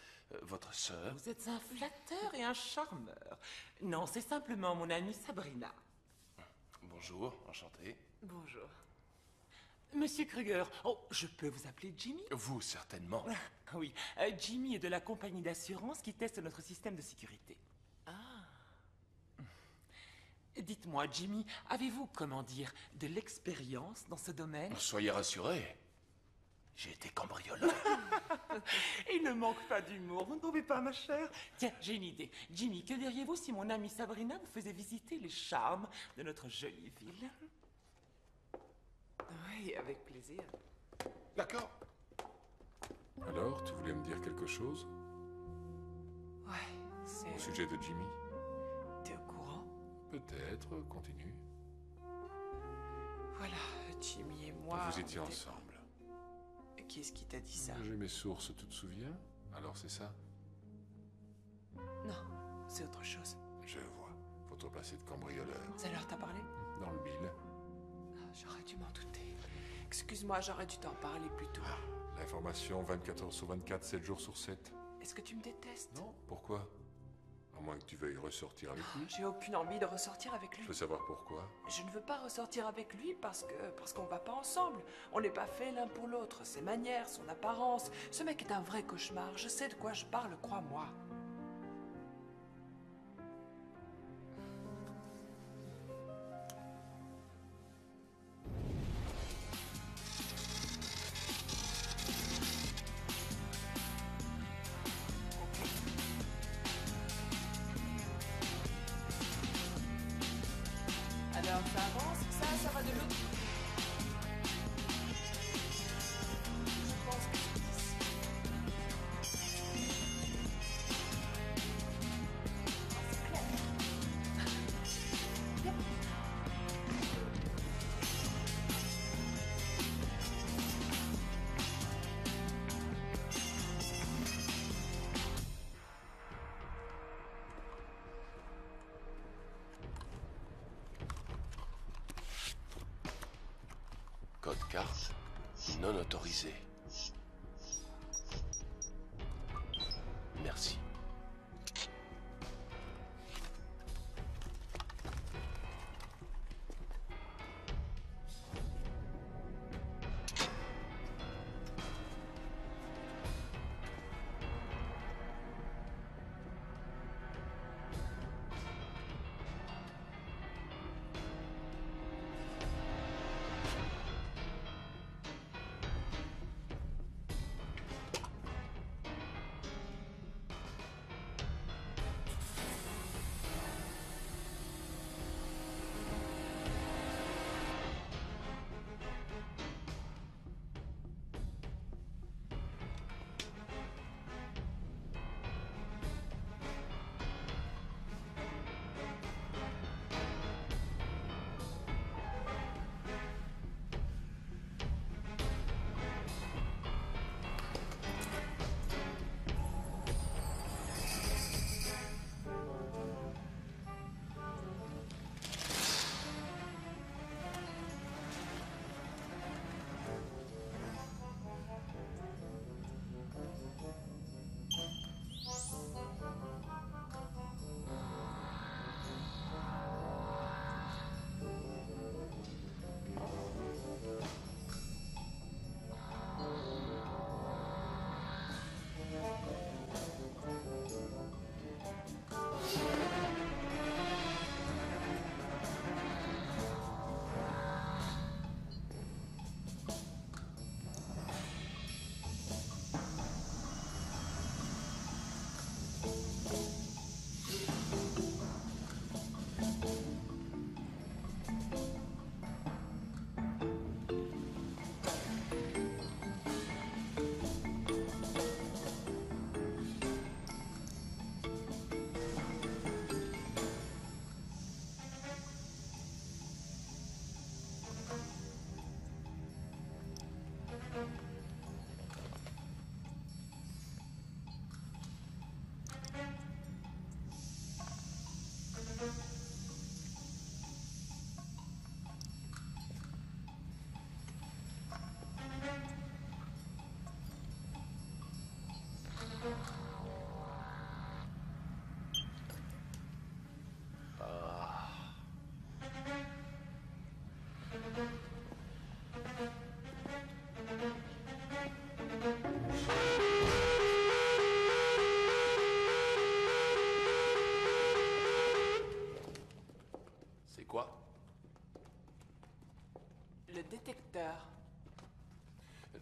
S1: votre sœur?
S2: Vous êtes un flatteur et un charmeur. Non, c'est simplement mon amie Sabrina.
S1: Bonjour, enchanté.
S2: Bonjour. Monsieur Kruger, oh, je peux vous appeler Jimmy?
S1: Vous, certainement.
S2: Oui, Jimmy est de la compagnie d'assurance qui teste notre système de sécurité. Ah. Dites-moi, Jimmy, avez-vous, comment dire, de l'expérience dans ce domaine?
S1: Soyez rassuré. J'ai été cambrioleur.
S2: Il ne manque pas d'humour, vous ne trouvez pas, ma chère? Tiens, j'ai une idée. Jimmy, que diriez-vous si mon amie Sabrina vous faisait visiter les charmes de notre jolie ville?
S3: Oui, avec plaisir.
S1: D'accord.
S9: Alors, tu voulais me dire quelque chose?
S3: Ouais, c'est...
S9: Au sujet de Jimmy?
S3: T'es au courant?
S9: Peut-être, continue.
S3: Voilà, Jimmy et moi...
S9: Vous étiez
S3: on était-
S9: ensemble.
S3: Qui est-ce qui t'a dit ça?
S9: J'ai mes sources, tu te souviens? Alors c'est ça?
S3: Non, c'est autre chose.
S9: Je vois. Votre placé de cambrioleur.
S3: Ça leur t'a parlé?
S9: Dans le bill.
S3: Ah, j'aurais dû m'en douter. Excuse-moi, j'aurais dû t'en parler plus tôt.
S9: L'information 24 heures sur 24, 7 jours sur 7.
S3: Est-ce que tu me détestes?
S9: Non, pourquoi? À moins que tu veuilles ressortir avec lui.
S3: J'ai aucune envie de ressortir avec lui.
S9: Je veux savoir pourquoi.
S3: Je ne veux pas ressortir avec lui parce qu'on va pas ensemble. On n'est pas fait l'un pour l'autre. Ses manières, son apparence. Ce mec est un vrai cauchemar. Je sais de quoi je parle, crois-moi. Alors, ça avance, ça va de l'autre. Je pense que c'est ici. Ah, c'est clair. Yep.
S1: Code carte non autorisé. Merci.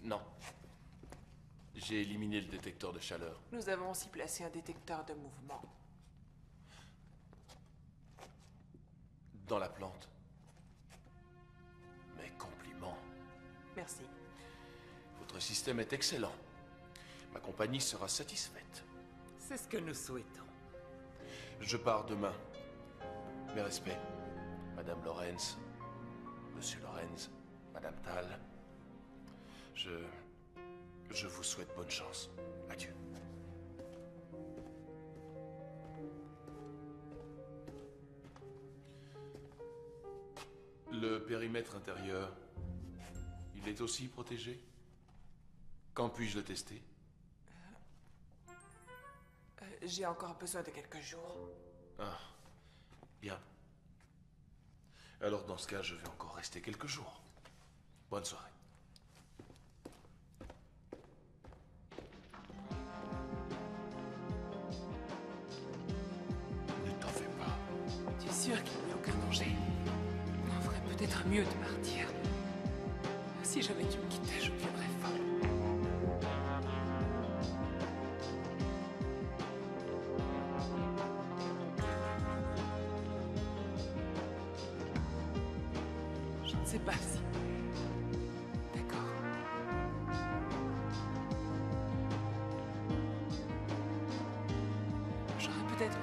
S1: Non. J'ai éliminé le détecteur de chaleur.
S3: Nous avons aussi placé un détecteur de mouvement.
S1: Dans la plante. Mes compliments.
S3: Merci.
S1: Votre système est excellent. Ma compagnie sera satisfaite.
S2: C'est ce que nous souhaitons.
S1: Je pars demain. Mes respects. Madame Lorenz, Monsieur Lorenz, Madame Thal. Je vous souhaite bonne chance. Adieu. Le périmètre intérieur, il est aussi protégé? Quand puis-je le tester?
S3: J'ai encore besoin de quelques jours.
S1: Ah, bien. Alors dans ce cas, je vais encore rester quelques jours. Bonne soirée.
S5: Ne t'en fais pas.
S3: Tu es sûr qu'il n'y a aucun danger? On ferait peut-être mieux de partir. Si jamais tu me quittais, je deviendrais folle. Je ne sais pas si... D'accord. J'aurais peut-être...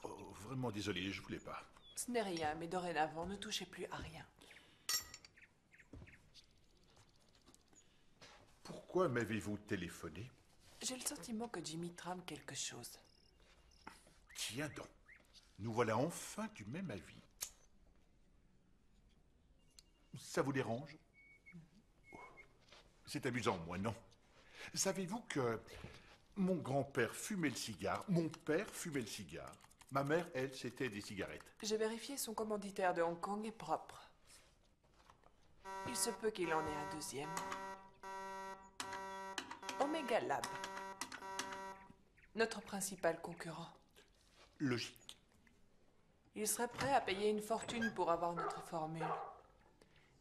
S5: Oh, vraiment désolé, je voulais pas.
S3: Ce n'est rien, mais dorénavant, ne touchez plus à rien.
S5: Pourquoi m'avez-vous téléphoné?
S3: J'ai le sentiment que Jimmy trame quelque chose.
S5: Tiens donc, nous voilà enfin du même avis. Ça vous dérange? Oh, c'est amusant, moi, non. Savez-vous que mon grand-père fumait le cigare, mon père fumait le cigare, ma mère, elle, c'était des cigarettes.
S3: J'ai vérifié, son commanditaire de Hong Kong est propre. Il se peut qu'il en ait un deuxième. Omega Lab. Notre principal concurrent.
S5: Logique.
S3: Il serait prêt à payer une fortune pour avoir notre formule.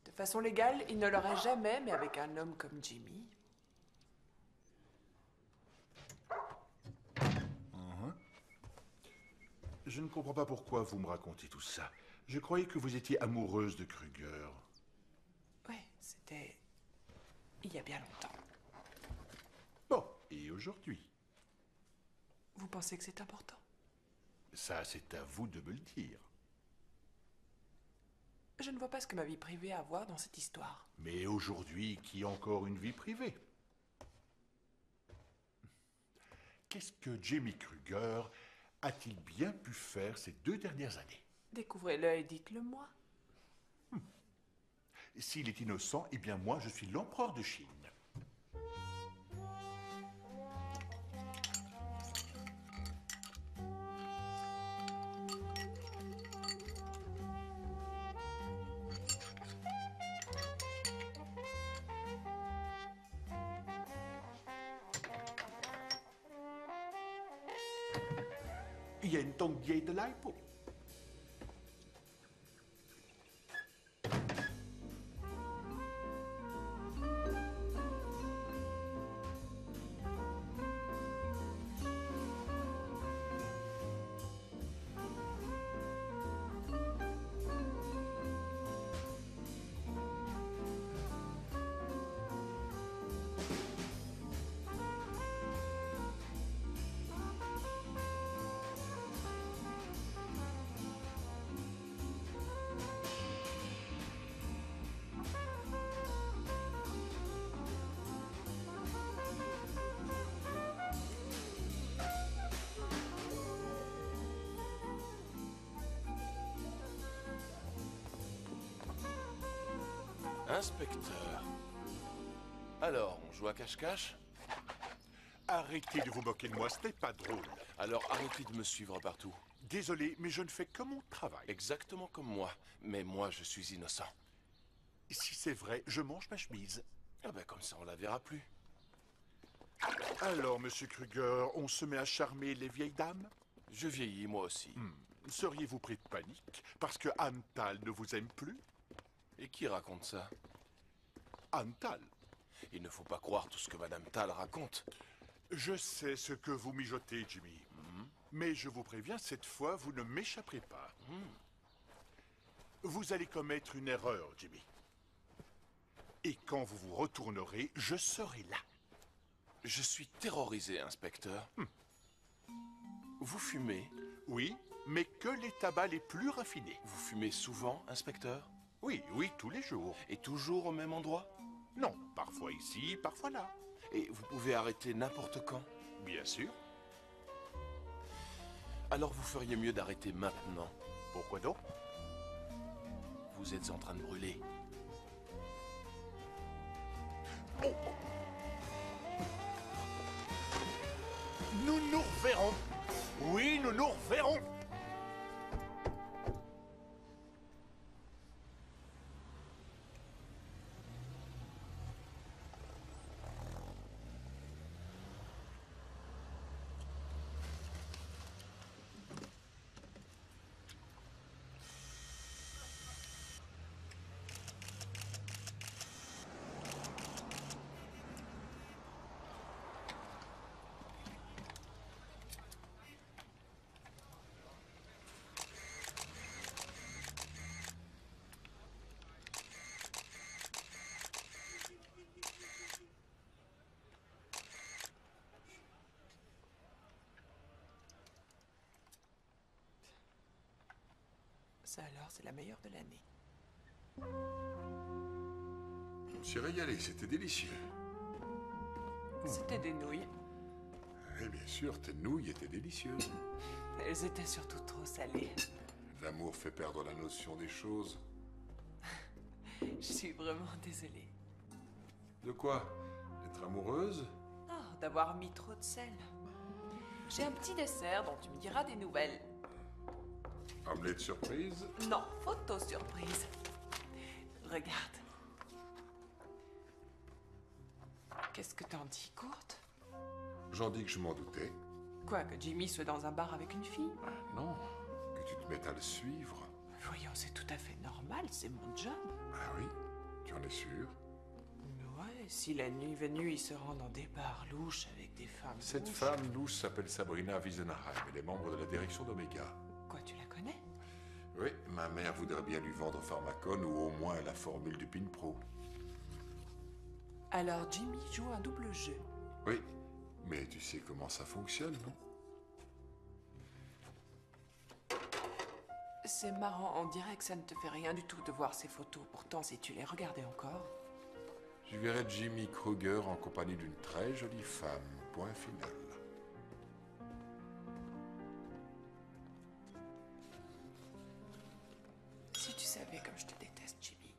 S3: De façon légale, il ne l'aurait jamais, mais avec un homme comme Jimmy...
S5: Je ne comprends pas pourquoi vous me racontez tout ça. Je croyais que vous étiez amoureuse de Kruger.
S3: Oui, c'était... il y a bien longtemps.
S5: Bon, et aujourd'hui?
S3: Vous pensez que c'est important?
S5: Ça, c'est à vous de me le dire.
S3: Je ne vois pas ce que ma vie privée a à voir dans cette histoire.
S5: Mais aujourd'hui, qui a encore une vie privée? Qu'est-ce que Jimmy Kruger a-t-il bien pu faire ces 2 dernières années?
S3: Découvrez-le et dites-le-moi.
S5: S'il est innocent, eh bien moi, je suis l'empereur de Chine. Il y a une tongue vieille de l'aipo.
S1: Inspecteur, Alors, on joue à cache-cache?
S5: Arrêtez de vous moquer de moi, ce n'est pas drôle.
S1: Alors arrêtez de me suivre partout.
S5: Désolé, mais je ne fais que mon travail.
S1: Exactement comme moi. Mais moi, je suis innocent.
S5: Si c'est vrai, je mange ma chemise.
S1: Ah ben comme ça, on la verra plus.
S5: Alors, monsieur Kruger, on se met à charmer les vieilles dames?
S1: Je vieillis, moi aussi.
S5: Seriez-vous pris de panique parce que Anne Tal ne vous aime plus?
S1: Et qui raconte ça?
S5: Anne Tal.
S1: Il ne faut pas croire tout ce que Madame Tal raconte.
S5: Je sais ce que vous mijotez, Jimmy. Mais je vous préviens, cette fois, vous ne m'échapperez pas. Vous allez commettre une erreur, Jimmy. Et quand vous vous retournerez, je serai là.
S1: Je suis terrorisé, inspecteur. Vous fumez?
S5: Oui, mais que les tabacs les plus raffinés.
S1: Vous fumez souvent, inspecteur?
S5: Oui, tous les jours.
S1: Et toujours au même endroit?
S5: Non, parfois ici, parfois là.
S1: Et vous pouvez arrêter n'importe quand?
S5: Bien sûr.
S1: Alors vous feriez mieux d'arrêter maintenant.
S5: Pourquoi donc?
S1: Vous êtes en train de brûler.
S5: Oh. Nous nous reverrons. Oui, nous nous reverrons.
S3: Ça alors, c'est la meilleure de l'année.
S9: Je me suis régalé, c'était délicieux.
S3: C'était des nouilles.
S9: Et bien sûr, tes nouilles étaient délicieuses.
S3: Elles étaient surtout trop salées.
S9: L'amour fait perdre la notion des choses.
S3: Je suis vraiment désolée.
S9: De quoi? D'être amoureuse?
S3: Oh, d'avoir mis trop de sel. J'ai un petit dessert dont tu me diras des nouvelles.
S9: Omelette surprise?
S3: Non, photo surprise. Regarde. Qu'est-ce que t'en dis, Kurt?
S9: J'en dis que je m'en doutais.
S3: Quoi, que Jimmy soit dans un bar avec une fille?
S9: Non, que tu te mettes à le suivre.
S3: Voyons, c'est tout à fait normal, c'est mon job.
S9: Ah oui? Tu en es sûr?
S3: Ouais, si la nuit venue, il se rend dans des bars louches avec des femmes
S9: Cette
S3: louches.
S9: femme louche s'appelle Sabrina Wiesenheim. Elle est membre de la direction d'Omega.
S3: Quoi, tu la connais?
S9: Oui, ma mère voudrait bien lui vendre Pharmacon ou au moins la formule du PinPro.
S3: Alors Jimmy joue un double jeu.
S9: Oui, mais tu sais comment ça fonctionne, non?
S3: C'est marrant, on dirait que ça ne te fait rien du tout de voir ces photos. Pourtant, si tu les regardais encore...
S9: Je verrai Jimmy Kruger en compagnie d'une très jolie femme. Point final.
S3: Si tu savais comme je te déteste, Jimmy.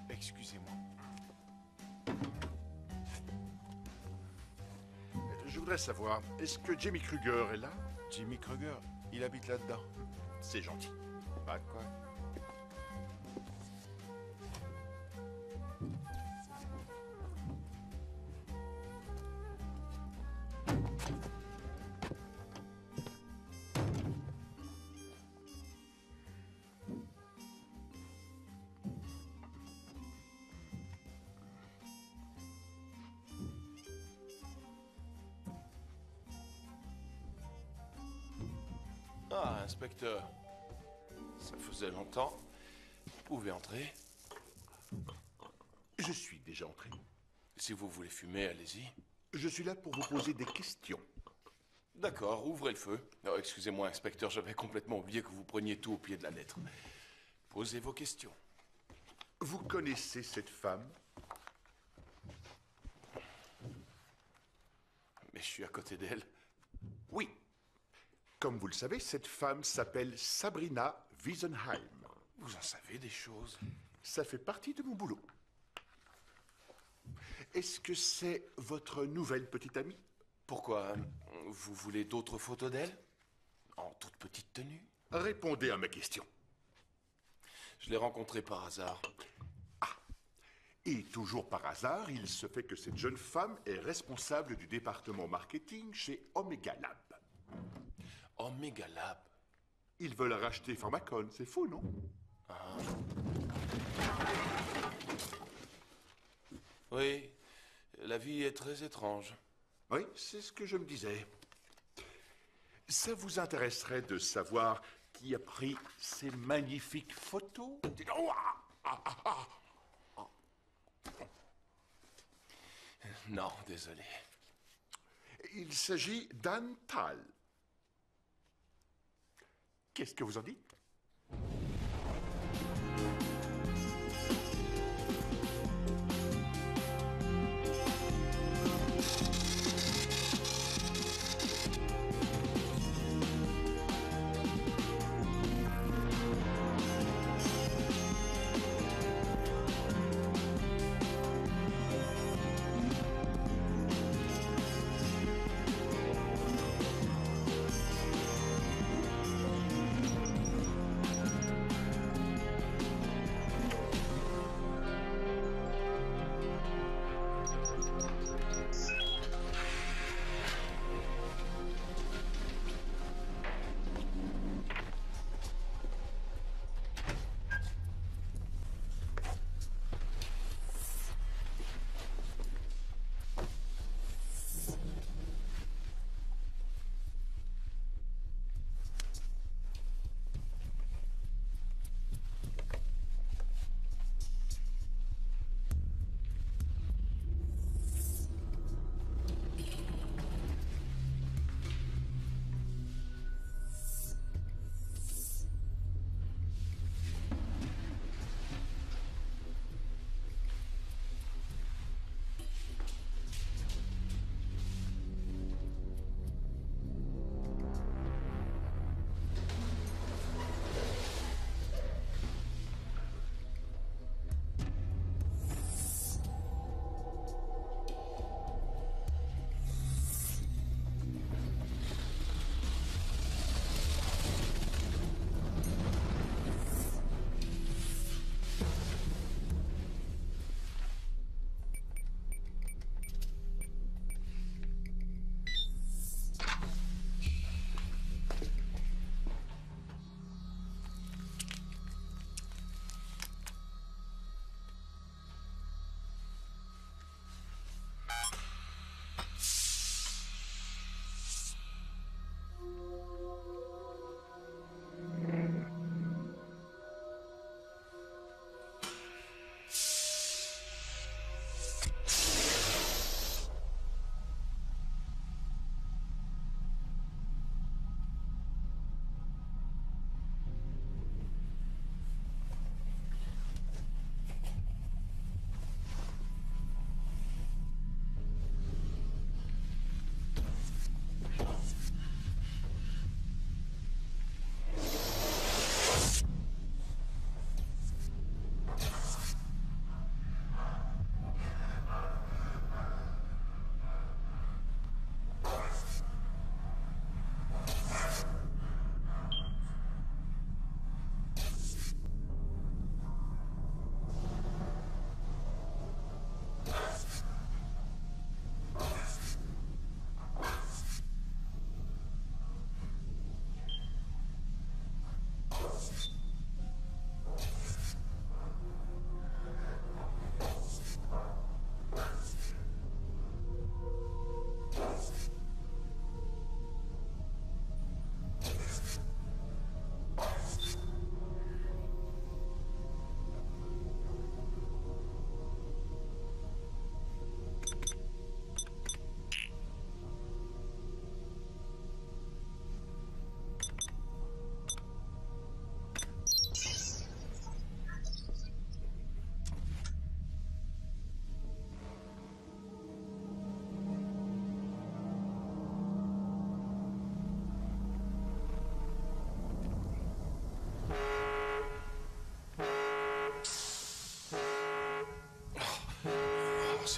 S5: Excusez-moi. Je voudrais savoir, est-ce que Jimmy Kruger est là?
S8: Jimmy Kruger, il habite là-dedans.
S5: C'est gentil.
S8: Pas de quoi.
S1: Ah, inspecteur. Ça faisait longtemps. Vous pouvez entrer.
S5: Je suis déjà entré.
S1: Si vous voulez fumer, allez-y.
S5: Je suis là pour vous poser des questions.
S1: D'accord, ouvrez le feu. Oh, excusez-moi, inspecteur, j'avais complètement oublié que vous preniez tout au pied de la lettre. Posez vos questions.
S5: Vous connaissez cette femme?
S1: Mais je suis à côté d'elle.
S5: Oui. Comme vous le savez, cette femme s'appelle Sabrina Wiesenheim.
S1: Vous en savez des choses.
S5: Ça fait partie de mon boulot. Est-ce que c'est votre nouvelle petite amie?
S1: Pourquoi? Vous voulez d'autres photos d'elle? En toute petite tenue?
S5: Répondez à ma question.
S1: Je l'ai rencontrée par hasard.
S5: Et toujours par hasard, il se fait que cette jeune femme est responsable du département marketing chez Omega Lab.
S1: Omega Lab?
S5: Ils veulent racheter Pharmacon, c'est fou, non?
S1: Ah. Oui, la vie est très étrange.
S5: Oui, c'est ce que je me disais. Ça vous intéresserait de savoir qui a pris ces magnifiques photos?
S1: Non, désolé.
S5: Il s'agit d'Anne Thal. Qu'est-ce que vous en dites?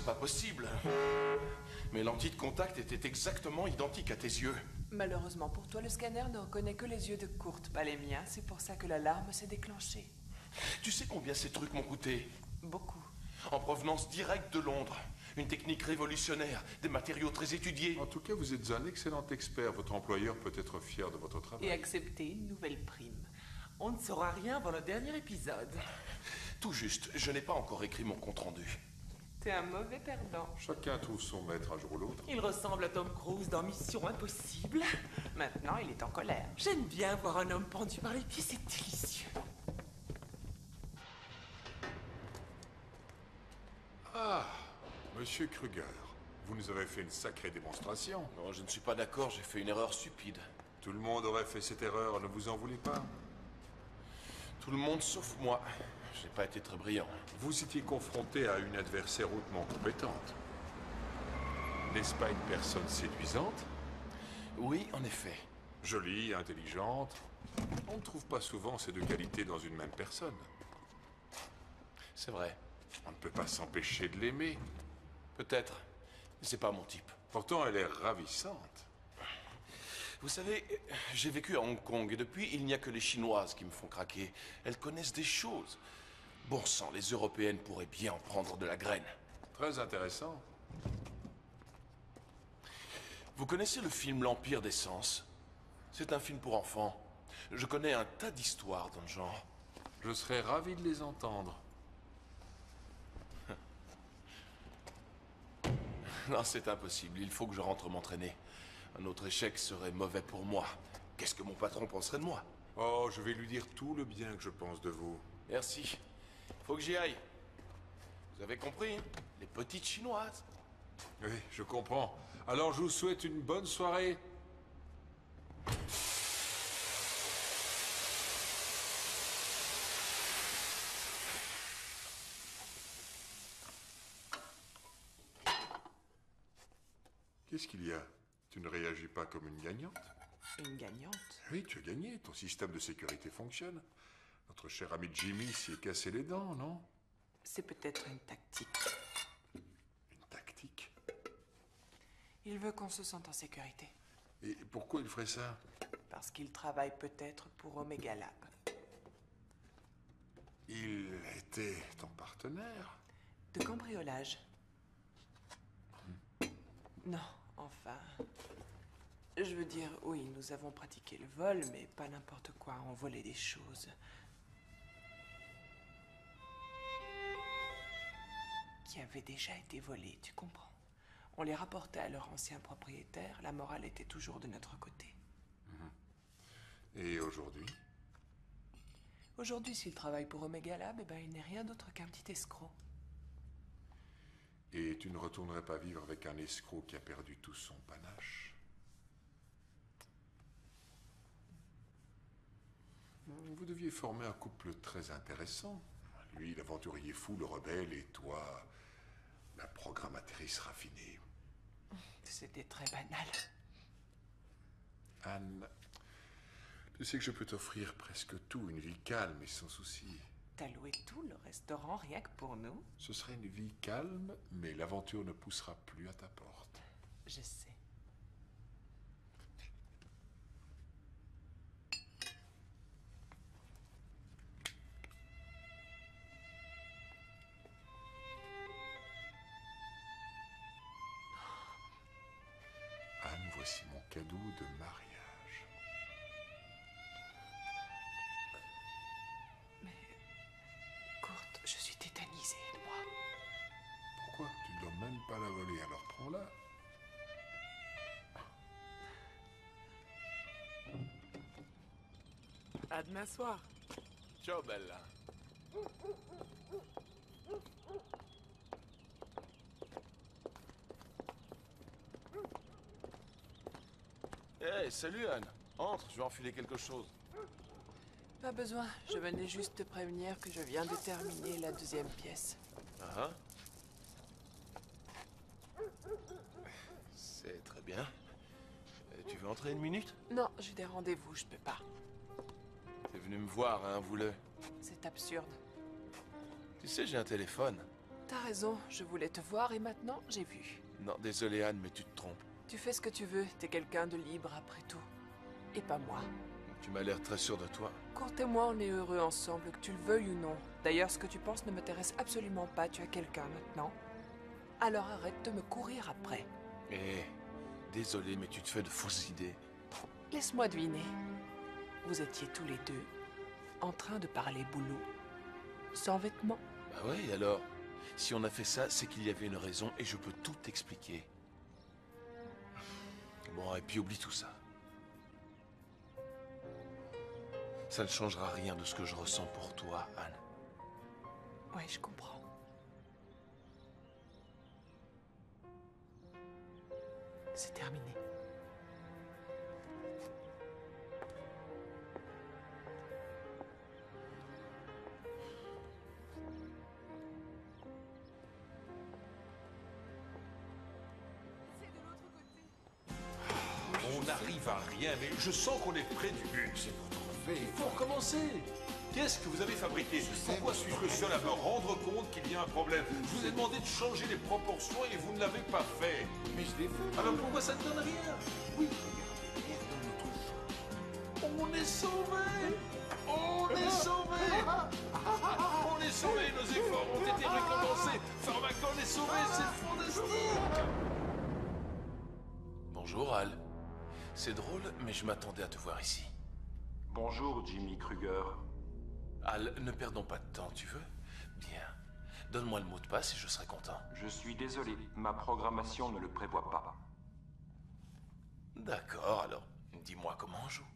S1: c'est pas possible. Mes lentilles de contact étaient exactement identiques à tes yeux.
S3: Malheureusement pour toi, le scanner ne reconnaît que les yeux de Kurt, pas les miens. C'est pour ça que l'alarme s'est déclenchée.
S1: Tu sais combien ces trucs m'ont coûté?
S3: Beaucoup.
S1: En provenance directe de Londres. Une technique révolutionnaire, des matériaux très étudiés.
S9: En tout cas, vous êtes un excellent expert. Votre employeur peut être fier de votre travail.
S3: Et accepter une nouvelle prime.
S2: On ne saura rien avant le dernier épisode.
S1: Tout juste, je n'ai pas encore écrit mon compte-rendu.
S3: T'es un mauvais perdant.
S9: Chacun trouve son maître un jour ou l'autre.
S2: Il ressemble à Tom Cruise dans Mission Impossible.
S3: Maintenant, il est en colère.
S2: J'aime bien voir un homme pendu par les pieds, c'est délicieux.
S9: Ah, Monsieur Kruger, vous nous avez fait une sacrée démonstration.
S1: Non, je ne suis pas d'accord, j'ai fait une erreur stupide.
S9: Tout le monde aurait fait cette erreur, ne vous en voulez pas?
S1: Tout le monde sauf moi. Je n'ai pas été très brillant.
S9: Vous étiez confronté à une adversaire hautement compétente. N'est-ce pas une personne séduisante?
S1: Oui, en effet.
S9: Jolie, intelligente. On ne trouve pas souvent ces deux qualités dans une même personne.
S1: C'est vrai.
S9: On ne peut pas s'empêcher de l'aimer.
S1: Peut-être. Mais c'est pas mon type.
S9: Pourtant, elle est ravissante.
S1: Vous savez, j'ai vécu à Hong Kong et depuis, il n'y a que les Chinoises qui me font craquer. Elles connaissent des choses. Bon sang, les Européennes pourraient bien en prendre de la graine.
S9: Très intéressant.
S1: Vous connaissez le film L'Empire des Sens? C'est un film pour enfants. Je connais un tas d'histoires dans le genre.
S9: Je serais ravi de les entendre.
S1: Non, c'est impossible. Il faut que je rentre m'entraîner. Un autre échec serait mauvais pour moi. Qu'est-ce que mon patron penserait de moi?
S9: Oh, je vais lui dire tout le bien que je pense de vous.
S1: Merci. Faut que j'y aille. Vous avez compris, hein? Les petites Chinoises.
S9: Oui, je comprends. Alors, je vous souhaite une bonne soirée. Qu'est-ce qu'il y a? Tu ne réagis pas comme une gagnante?
S3: Une gagnante?
S9: Oui, tu as gagné. Ton système de sécurité fonctionne. Notre cher ami Jimmy s'y est cassé les dents, non?
S3: C'est peut-être une tactique.
S9: Une tactique?
S3: Il veut qu'on se sente en sécurité.
S9: Et pourquoi il ferait ça?
S3: Parce qu'il travaille peut-être pour Omega Lab.
S9: Il était ton partenaire?
S3: De cambriolage. Non, enfin... Je veux dire, oui, nous avons pratiqué le vol, mais pas n'importe quoi, on volait des choses. Qui avaient déjà été volées, tu comprends? On les rapportait à leur ancien propriétaire, la morale était toujours de notre côté.
S9: Et aujourd'hui?
S3: Aujourd'hui, s'il travaille pour Omega Lab, eh ben, il n'est rien d'autre qu'un petit escroc.
S9: Et tu ne retournerais pas vivre avec un escroc qui a perdu tout son panache? Vous deviez former un couple très intéressant. Lui, l'aventurier fou, le rebelle, et toi, la programmatrice raffinée.
S3: C'était très banal.
S9: Anne, tu sais que je peux t'offrir presque tout, une vie calme et sans souci.
S3: T'as loué tout le restaurant rien que pour nous?
S9: Ce serait une vie calme, mais l'aventure ne poussera plus à ta porte.
S3: Je sais.
S9: Anne, voici mon cadeau de mariage.
S3: Kurt, je suis tétanisée, aide-moi.
S9: Pourquoi? Tu ne dois même pas la voler, alors prends-la.
S3: À demain soir.
S1: Ciao, Bella. Hey, salut Anne. Entre, je vais enfiler quelque chose.
S3: Pas besoin, je venais juste te prévenir que je viens de terminer la deuxième pièce.
S1: Ah. C'est très bien. Tu veux entrer une minute?
S3: Non, j'ai des rendez-vous, je peux pas.
S1: T'es venu me voir, hein, vous-le.
S3: C'est absurde.
S1: Tu sais, j'ai un téléphone.
S3: T'as raison, je voulais te voir et maintenant j'ai vu.
S1: Non, désolé Anne, mais tu te trompes.
S3: Tu fais ce que tu veux, t'es quelqu'un de libre après tout. Et pas moi.
S1: Tu m'as l'air très sûr de toi.
S3: Court et moi, on est heureux ensemble, que tu le veuilles ou non. D'ailleurs, ce que tu penses ne m'intéresse absolument pas, tu as quelqu'un maintenant. Alors arrête de me courir après.
S1: Eh, désolé, mais tu te fais de fausses idées.
S3: Laisse-moi deviner. Vous étiez tous les deux en train de parler boulot, sans vêtements.
S1: Bah oui, alors, si on a fait ça, c'est qu'il y avait une raison et je peux tout expliquer. Bon, et puis oublie tout ça. Ça ne changera rien de ce que je ressens pour toi, Anne.
S3: Ouais, je comprends. C'est terminé.
S10: On n'arrive à rien, mais je sens qu'on est près du but. C'est pour trouver. Il faut recommencer. Qu'est-ce que vous avez fabriqué? Pourquoi suis-je le seul à me rendre compte qu'il y a un problème? Je vous ai demandé de changer les proportions et vous ne l'avez pas fait.
S5: Mais je l'ai fait.
S10: Alors pourquoi ça ne donne rien?
S5: Oui, regarde dans notre champ.
S10: On est sauvés! On est sauvés! On est sauvés! Nos efforts ont été récompensés! Pharmacon est sauvé! C'est fantastique!
S1: Bonjour, Al. C'est drôle, mais je m'attendais à te voir ici.
S6: Bonjour, Jimmy Kruger.
S1: Al, ne perdons pas de temps, tu veux? Bien. Donne-moi le mot de passe et je serai content.
S6: Je suis désolé, ma programmation ne le prévoit pas.
S1: D'accord, alors, dis-moi comment on joue.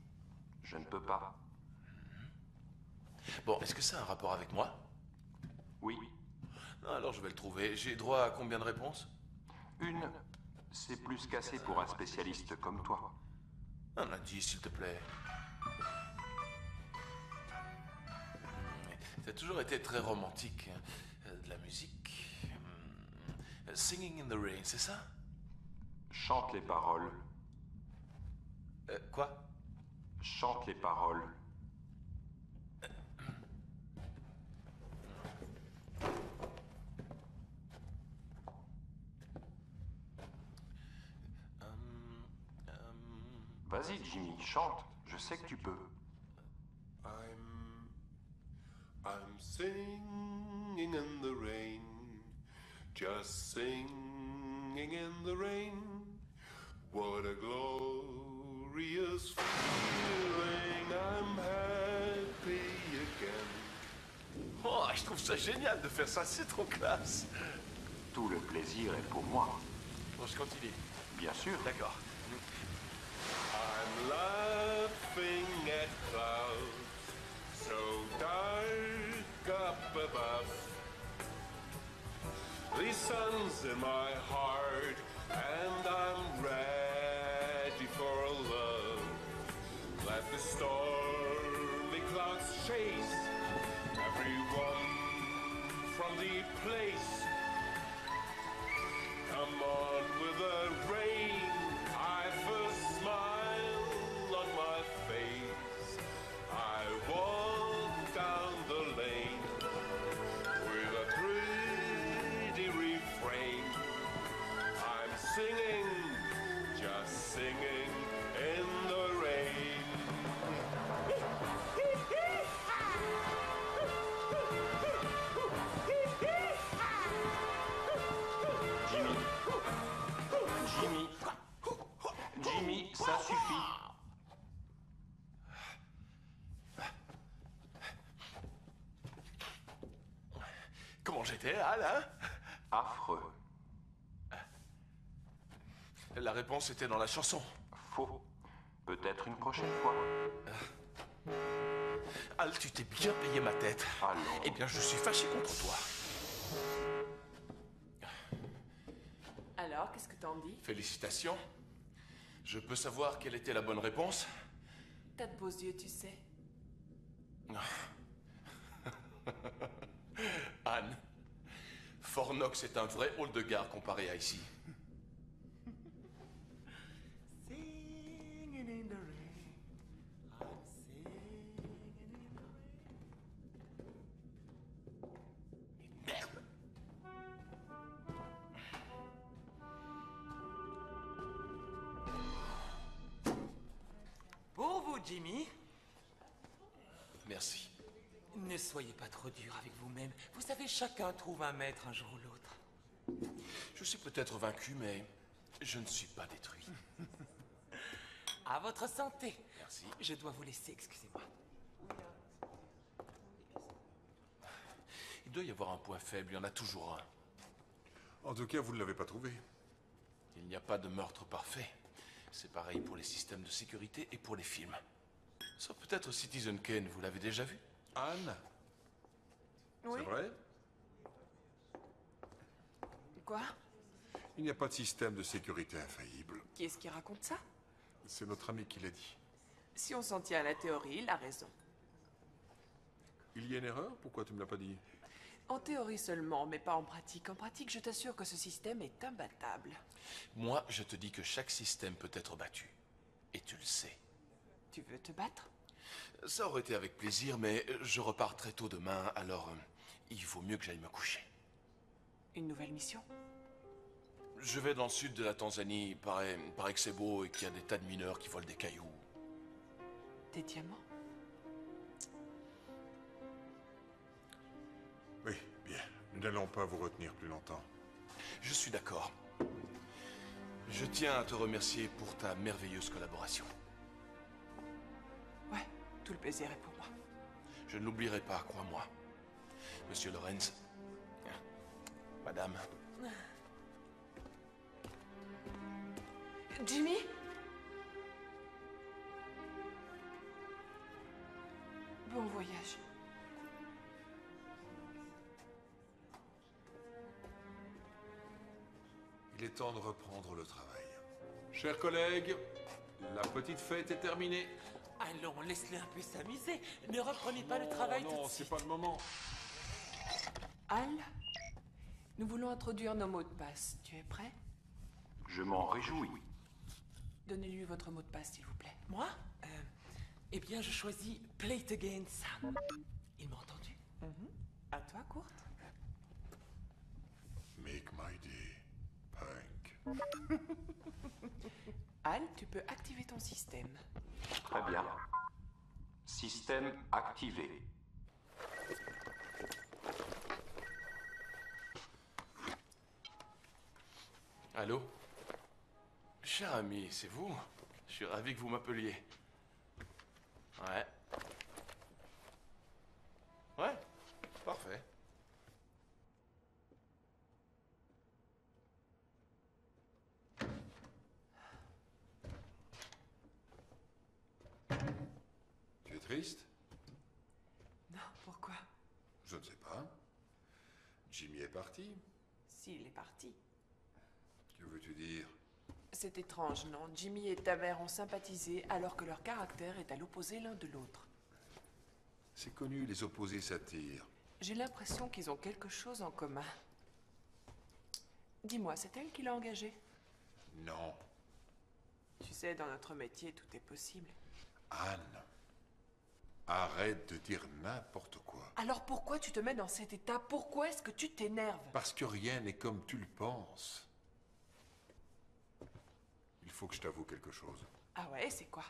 S6: Je ne peux pas.
S1: Bon, est-ce que ça a un rapport avec moi?
S6: Oui.
S1: Non, alors je vais le trouver. J'ai droit à combien de réponses?
S6: Une. C'est plus qu'assez pour un spécialiste comme toi.
S1: Un indice, s'il te plaît. T'as toujours été très romantique. De la musique. Singing in the Rain, c'est ça?
S6: Chante les paroles.
S1: Quoi?
S6: Chante les paroles. Vas-y, Jimmy, chante. Je sais que tu peux.
S9: I'm singing in the rain, just singing in the rain. What a glorious feeling, I'm happy again.
S1: Oh, je trouve ça génial de faire ça, c'est trop classe.
S6: Tout le plaisir est pour moi.
S1: Bon, je continue.
S6: Bien sûr.
S1: D'accord.
S9: I'm laughing at clouds so dark up above. The sun's in my heart and I'm ready for love. Let the stormy clouds chase everyone from the place. Come on with the rain. I've a smile on my face. I walk down the lane with a pretty refrain. I'm singing, just singing in the rain.
S6: Jimmy. Jimmy, ça suffit.
S1: Comment j'étais, Al, hein?
S6: Affreux.
S1: La réponse était dans la chanson.
S6: Faux. Peut-être une prochaine fois.
S1: Al, tu t'es bien payé ma tête.
S6: Allons.
S1: Eh bien, je suis fâché contre toi.
S3: Alors, qu'est-ce que t'en dis?
S1: Félicitations. Je peux savoir quelle était la bonne réponse?
S3: T'as de beaux yeux, tu sais.
S1: Anne, Fort Knox est un vrai hall de gare comparé à ici.
S2: Singing in the rain, I'm singing in the rain.
S1: Merde!
S2: Jimmy.
S1: Merci.
S2: Ne soyez pas trop dur avec vous-même. Vous savez, chacun trouve un maître un jour ou l'autre.
S1: Je suis peut-être vaincu, mais je ne suis pas détruit.
S2: À votre santé.
S1: Merci.
S2: Je dois vous laisser, excusez-moi.
S1: Il doit y avoir un point faible, il y en a toujours un.
S9: En tout cas, vous ne l'avez pas trouvé.
S1: Il n'y a pas de meurtre parfait. C'est pareil pour les systèmes de sécurité et pour les films. Sauf peut-être Citizen Kane, vous l'avez déjà vu?
S9: Anne?
S3: Oui.
S9: C'est vrai?
S3: Quoi?
S9: Il n'y a pas de système de sécurité infaillible.
S3: Qui est-ce qui raconte ça?
S9: C'est notre ami qui l'a dit.
S3: Si on s'en tient à la théorie, il a raison.
S9: Il y a une erreur? Pourquoi tu me l'as pas dit?
S3: En théorie seulement, mais pas en pratique. En pratique, je t'assure que ce système est imbattable.
S1: Moi, je te dis que chaque système peut être battu. Et tu le sais.
S3: Tu veux te battre?
S1: Ça aurait été avec plaisir, mais je repars très tôt demain, alors il vaut mieux que j'aille me coucher.
S3: Une nouvelle mission?
S1: Je vais dans le sud de la Tanzanie. Paraît que c'est beau et qu'il y a des tas de mineurs qui volent des cailloux.
S3: Des diamants?
S9: Oui, bien. Nous n'allons pas vous retenir plus longtemps.
S1: Je suis d'accord. Je tiens à te remercier pour ta merveilleuse collaboration.
S3: Ouais, tout le plaisir est pour moi.
S1: Je ne l'oublierai pas, crois-moi. Monsieur Lorenz. Madame.
S3: Jimmy? Bon voyage.
S9: Il est temps de reprendre le travail. Chers collègues, la petite fête est terminée.
S2: Allons, laisse-les un peu s'amuser. Ne reprenez pas le travail tout de
S9: Non,
S2: suite.
S9: c'est pas le moment.
S3: Al, nous voulons introduire nos mots de passe. Tu es prêt?
S6: Je m'en réjouis.
S3: Donnez-lui votre mot de passe, s'il vous plaît.
S2: Moi Eh bien, je choisis Play It Again, Sam. Il m'a entendu?
S3: À toi, Kurt.
S9: Make my day, Punk.
S3: Al, tu peux activer ton système.
S6: Très bien. Système activé.
S1: Allô? Cher ami, c'est vous? Je suis ravi que vous m'appeliez. Ouais. Ouais, parfait.
S9: Tu es triste?
S3: Non, pourquoi?
S9: Je ne sais pas. Jimmy est parti.
S3: S'il est parti.
S9: Que veux-tu dire?
S3: C'est étrange, non? Jimmy et ta mère ont sympathisé alors que leur caractère est à l'opposé l'un de l'autre.
S9: C'est connu, les opposés s'attirent.
S3: J'ai l'impression qu'ils ont quelque chose en commun. Dis-moi, c'est elle qui l'a engagé?
S9: Non.
S3: Tu sais, dans notre métier, tout est possible.
S9: Anne, arrête de dire n'importe quoi.
S3: Alors pourquoi tu te mets dans cet état? Pourquoi est-ce que tu t'énerves?
S9: Parce que rien n'est comme tu le penses. Il faut que je t'avoue quelque chose.
S3: Ah ouais, c'est quoi?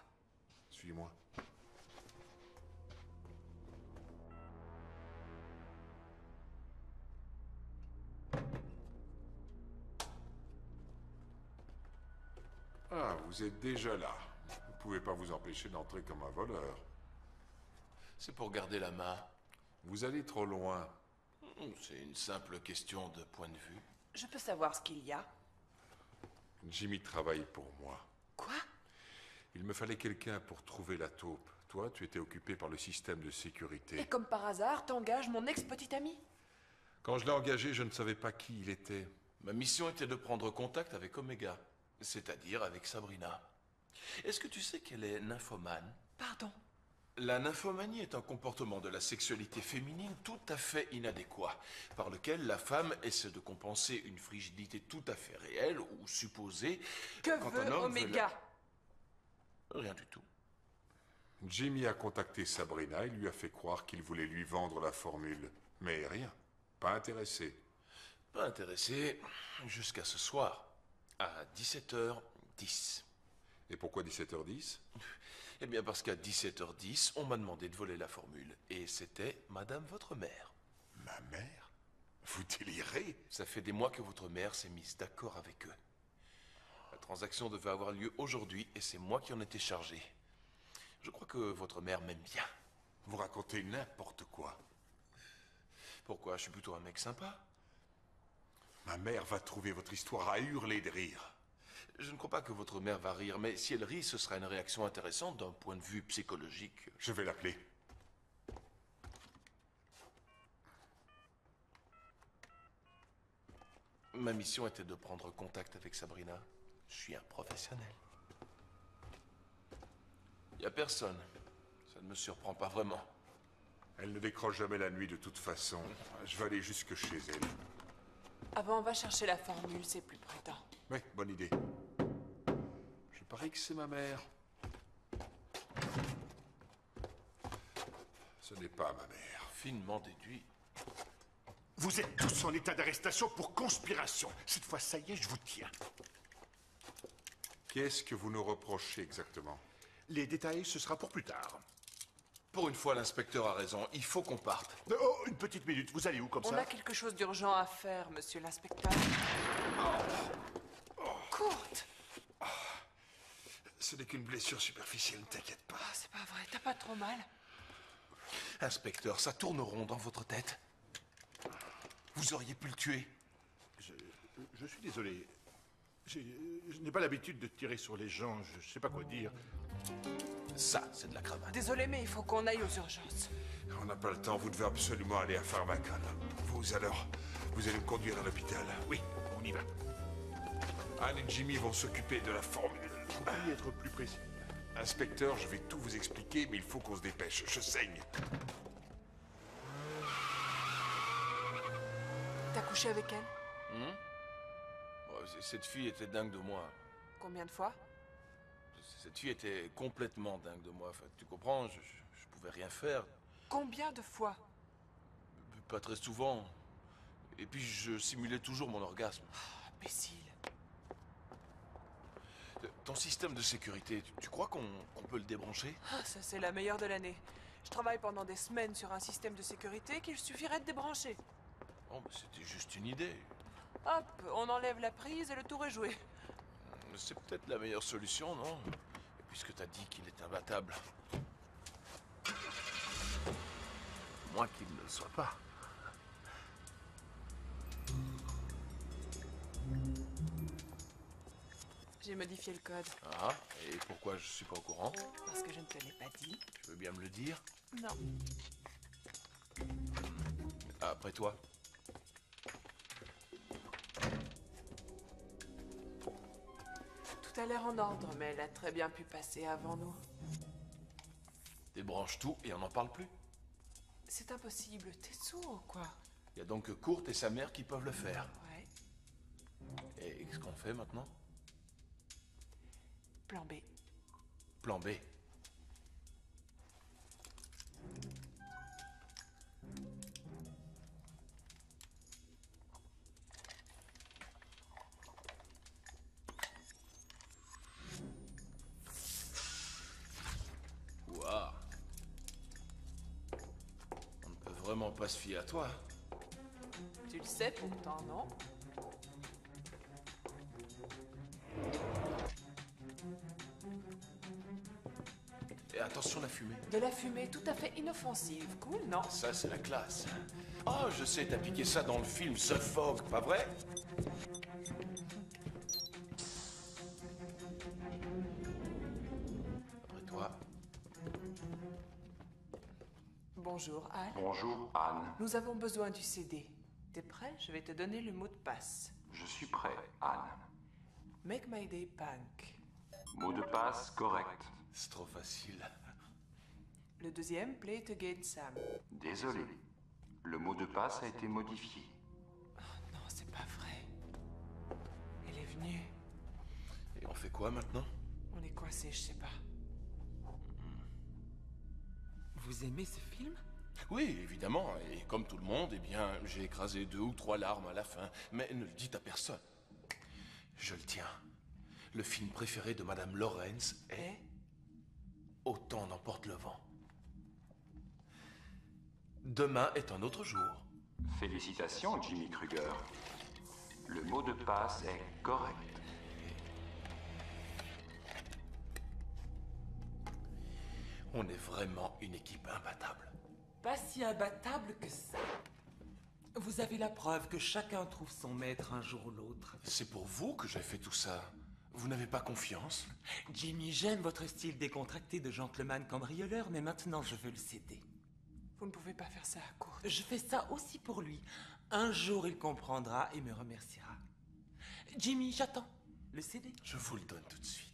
S9: Suis-moi. Ah, vous êtes déjà là. Vous ne pouvez pas vous empêcher d'entrer comme un voleur.
S1: C'est pour garder la main.
S9: Vous allez trop loin.
S1: C'est une simple question de point de vue.
S3: Je peux savoir ce qu'il y a?
S9: Jimmy travaille pour moi.
S3: Quoi?
S9: Il me fallait quelqu'un pour trouver la taupe. Toi, tu étais occupé par le système de sécurité.
S3: Et comme par hasard, t'engages mon ex-petit ami?
S9: Quand je l'ai engagé, je ne savais pas qui il était.
S1: Ma mission était de prendre contact avec Omega, c'est-à-dire avec Sabrina. Est-ce que tu sais qu'elle est nymphomane?
S3: Pardon?
S1: La nymphomanie est un comportement de la sexualité féminine tout à fait inadéquat, par lequel la femme essaie de compenser une frigidité tout à fait réelle ou supposée.
S3: Que
S1: quand
S3: veut
S1: un homme
S3: Omega?
S1: Rien du tout.
S9: Jimmy a contacté Sabrina et lui a fait croire qu'il voulait lui vendre la formule. Mais rien. Pas intéressé.
S1: Pas intéressé jusqu'à ce soir, à 17h10.
S9: Et pourquoi 17h10?
S1: Eh bien, parce qu'à 17h10, on m'a demandé de voler la formule. Et c'était Madame votre mère.
S5: Ma mère? Vous délirez?
S1: Ça fait des mois que votre mère s'est mise d'accord avec eux. La transaction devait avoir lieu aujourd'hui et c'est moi qui en étais chargé. Je crois que votre mère m'aime bien.
S5: Vous racontez n'importe quoi.
S1: Pourquoi? Je suis plutôt un mec sympa.
S5: Ma mère va trouver votre histoire à hurler de rire.
S1: Je ne crois pas que votre mère va rire, mais si elle rit, ce sera une réaction intéressante d'un point de vue psychologique.
S5: Je vais l'appeler.
S1: Ma mission était de prendre contact avec Sabrina. Je suis un professionnel. Il n'y a personne. Ça ne me surprend pas vraiment.
S5: Elle ne décroche jamais la nuit de toute façon. Je vais aller jusque chez elle.
S3: Avant, on va chercher la formule, c'est plus prudent.
S5: Oui, bonne idée. Je parie que c'est ma mère. Ce n'est pas ma mère.
S1: Finement déduit.
S5: Vous êtes tous en état d'arrestation pour conspiration. Cette fois, ça y est, je vous tiens. Qu'est-ce que vous nous reprochez exactement? Les détails, ce sera pour plus tard.
S1: Pour une fois, l'inspecteur a raison. Il faut qu'on parte.
S5: Oh, une petite minute. Vous allez où comme ça?
S3: On a quelque chose d'urgent à faire, monsieur l'inspecteur. Kurt!
S5: Ce n'est qu'une blessure superficielle, ne t'inquiète pas.
S3: Oh, c'est pas vrai, t'as pas trop mal?
S1: Inspecteur, ça tourne rond dans votre tête. Vous auriez pu le tuer.
S5: Je suis désolé. Je n'ai pas l'habitude de tirer sur les gens. Je ne sais pas quoi dire.
S1: Ça, c'est de la cravate.
S3: Désolé, mais il faut qu'on aille aux urgences.
S5: On n'a pas le temps. Vous devez absolument aller à Pharmacon. Vous alors, vous allez me conduire à l'hôpital. Oui, on y va. Anne et Jimmy vont s'occuper de la formule. Vous pourriez être plus précis. Inspecteur, je vais tout vous expliquer, mais il faut qu'on se dépêche. Je saigne.
S3: T'as couché avec elle?
S1: Cette fille était dingue de moi.
S3: Combien de fois?
S1: Cette fille était complètement dingue de moi. Enfin, tu comprends, je pouvais rien faire.
S3: Combien de fois?
S1: Pas très souvent. Et puis je simulais toujours mon orgasme.
S3: Oh, imbécile.
S1: Ton système de sécurité, tu crois qu'on peut le débrancher?
S3: Ah, ça, c'est la meilleure de l'année. Je travaille pendant des semaines sur un système de sécurité qu'il suffirait de débrancher.
S1: Oh, mais c'était juste une idée.
S3: Hop, on enlève la prise et le tour est joué.
S1: C'est peut-être la meilleure solution, non? Puisque t'as dit qu'il est imbattable. Moins qu'il ne le soit pas.
S3: J'ai modifié le code.
S1: Ah, et pourquoi je suis pas au courant?
S3: Parce que je ne te l'ai pas dit.
S1: Tu veux bien me le dire?
S3: Non.
S1: Après toi.
S3: Tout a l'air en ordre, mais elle a très bien pu passer avant nous.
S1: Débranche tout et on n'en parle plus.
S3: C'est impossible, t'es sourd ou quoi?
S1: Il y a donc que Kurt et sa mère qui peuvent le faire.
S3: Ouais.
S1: Et qu'est-ce qu'on fait maintenant?
S3: Plan B.
S1: Plan B. Waouh. On ne peut vraiment pas se fier à toi.
S3: Tu le sais pourtant, non?
S1: Et attention la fumée.
S3: De la fumée tout à fait inoffensive. Cool, non?
S1: Ça, c'est la classe. Oh, je sais, t'as piqué ça dans le film The Fog, pas vrai? Après toi.
S3: Bonjour, Anne.
S6: Bonjour, Anne.
S3: Nous avons besoin du CD. T'es prêt? Je vais te donner le mot de passe.
S6: Je suis prêt, Anne.
S3: Make my day punk.
S6: Mot de passe correct.
S1: C'est trop facile.
S3: Le deuxième, play it again, Sam.
S6: Désolé. Le mot de passe a été modifié.
S3: Oh non, c'est pas vrai. Elle est venue.
S1: Et on fait quoi maintenant?
S3: On est coincés, je sais pas.
S2: Vous aimez ce film?
S1: Oui, évidemment. Et comme tout le monde, eh bien, j'ai écrasé 2 ou 3 larmes à la fin. Mais ne le dites à personne. Je le tiens. Le film préféré de Madame Lawrence est... Autant n'emporte le vent. Demain est un autre jour.
S6: Félicitations, Jimmy Kruger. Le mot de passe est correct.
S1: On est vraiment une équipe imbattable.
S2: Pas si imbattable que ça. Vous avez la preuve que chacun trouve son maître un jour ou l'autre.
S1: C'est pour vous que j'ai fait tout ça. Vous n'avez pas confiance?
S2: Jimmy, j'aime votre style décontracté de gentleman cambrioleur, mais maintenant je veux le céder.
S3: Vous ne pouvez pas faire ça à court.
S2: Je fais ça aussi pour lui. Un jour, il comprendra et me remerciera. Jimmy, j'attends. Le CD.
S1: Je vous le donne tout de suite.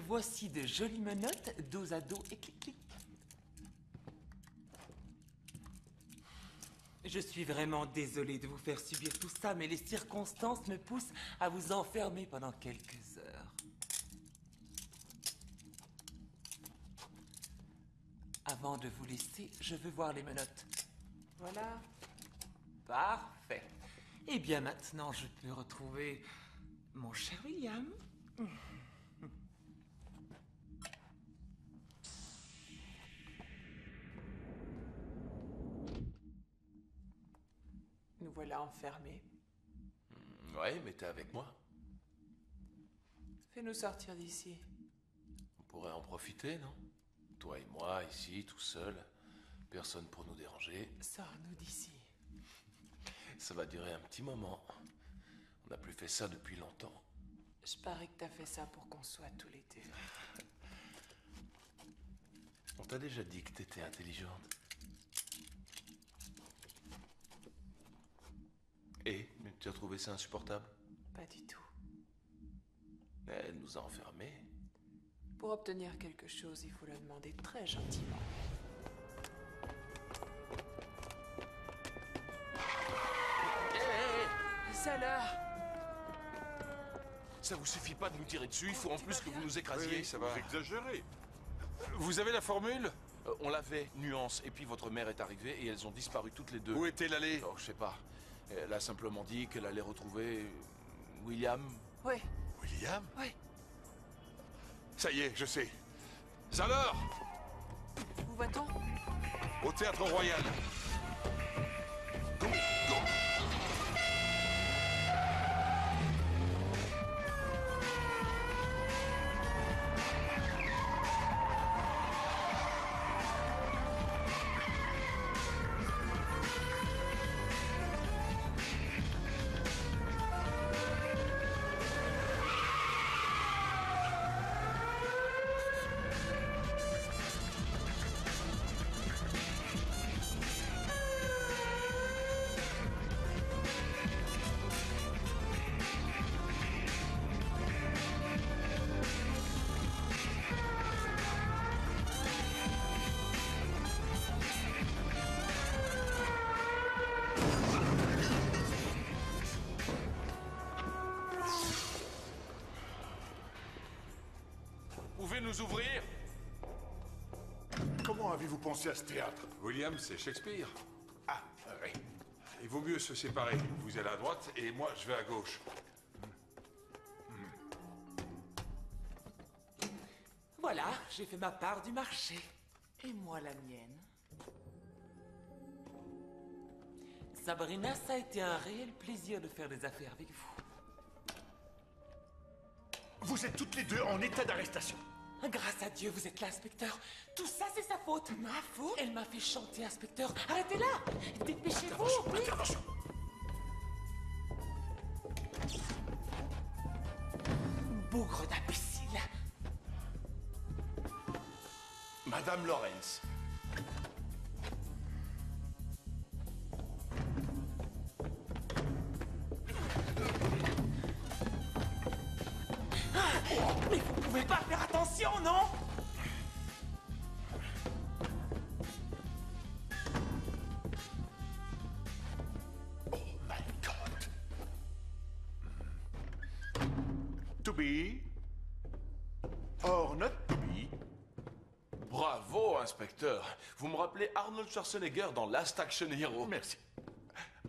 S2: Voici de jolies menottes, dos à dos et clic-clic. Je suis vraiment désolé de vous faire subir tout ça, mais les circonstances me poussent à vous enfermer pendant quelques heures. Avant de vous laisser, je veux voir les menottes.
S3: Voilà.
S2: Parfait. Et bien maintenant, je peux retrouver mon cher William.
S3: Nous voilà enfermés.
S1: Ouais, mais t'es avec moi.
S3: Fais-nous sortir d'ici.
S1: On pourrait en profiter, non? Toi et moi, ici, tout seul. Personne pour nous déranger.
S3: Sors-nous d'ici.
S1: Ça va durer un petit moment. On n'a plus fait ça depuis longtemps.
S3: Je parie que t'as fait ça pour qu'on soit tous les deux.
S1: On t'a déjà dit que t'étais intelligente. Et tu as trouvé ça insupportable?
S3: Pas du tout.
S1: Elle nous a enfermés.
S3: Pour obtenir quelque chose, il faut le demander très gentiment. C'est l'heure.
S1: Ça vous suffit pas de nous tirer dessus, il faut en plus que vous nous écrasiez.
S4: Oui, ça va. Vous exagérez.
S11: Vous avez la formule?
S1: On l'avait, nuance, et puis votre mère est arrivée et elles ont disparu toutes les deux.
S11: Où était l'allée?
S1: Oh, je sais pas. Elle a simplement dit qu'elle allait retrouver William.
S3: Oui.
S11: William?
S3: Oui.
S11: Ça y est, je sais. Alors,
S3: Où va-t-on?
S11: au Théâtre Royal.
S1: Pouvez nous ouvrir?
S5: Comment avez-vous pensé à ce théâtre?
S11: William, c'est Shakespeare.
S5: Ah, oui.
S11: Il vaut mieux se séparer. Vous allez à droite et moi, je vais à gauche.
S2: Voilà, j'ai fait ma part du marché. Et moi la mienne. Sabrina, ça a été un réel plaisir de faire des affaires avec vous.
S5: Vous êtes toutes les deux en état d'arrestation.
S2: Grâce à Dieu, vous êtes là, inspecteur. Tout ça, c'est sa faute. Ma faute? Elle m'a fait chanter, inspecteur. Arrêtez-la! Dépêchez-vous! Oui.
S5: Intervention.
S2: Bougre d'imbécile.
S1: Madame Lawrence.
S2: Mais vous pouvez pas faire attention, non?
S5: Oh my God. To be or not to be.
S1: Bravo, inspecteur. Vous me rappelez Arnold Schwarzenegger dans Last Action Hero.
S5: Merci.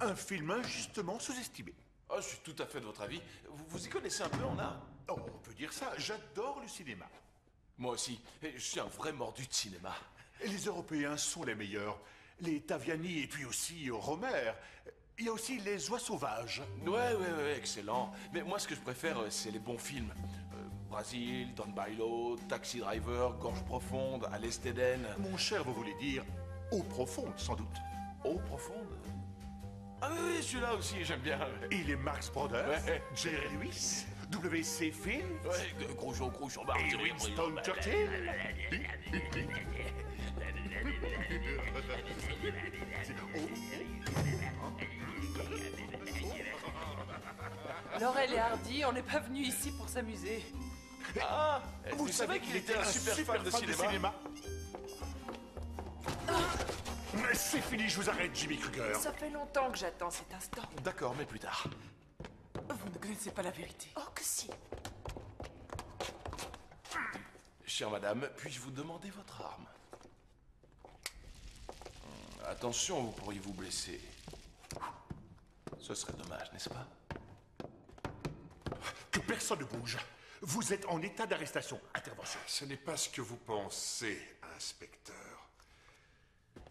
S5: Un film injustement sous-estimé.
S1: Oh, je suis tout à fait de votre avis. Vous y connaissez un peu en art?
S5: Oh, on peut dire ça. J'adore le cinéma.
S1: Moi aussi. Et je suis un vrai mordu de cinéma.
S5: Et les Européens sont les meilleurs. Les Taviani et puis aussi Romer. Il y a aussi les oies sauvages.
S1: Ouais, excellent. Mais moi, ce que je préfère, c'est les bons films. Brasil, Don Bailo, Taxi Driver, Gorge Profonde, À l'Est d'Éden.
S5: Mon cher, vous voulez dire eau profonde, sans doute.
S1: Eau Profonde? Ah oui, celui-là aussi, j'aime bien.
S5: Et les Marx Brothers,
S1: Ouais.
S5: Jerry Lewis, W.C. Fields,
S1: Ouais, Groucho,
S5: et Winston Churchill.
S3: Laurel et Hardy, on n'est pas venus ici pour s'amuser.
S1: Ah, vous savez qu'il était un super fan de cinéma?
S5: Mais c'est fini, je vous arrête, Jimmy Kruger.
S3: Ça fait longtemps que j'attends cet instant.
S1: D'accord, mais plus tard.
S3: Vous ne connaissez pas la vérité. Oh que si.
S1: Chère madame, puis-je vous demander votre arme? Attention, vous pourriez vous blesser. Ce serait dommage, n'est-ce pas?
S5: Que personne ne bouge. Vous êtes en état d'arrestation. Intervention.
S9: Ce n'est pas ce que vous pensez, inspecteur.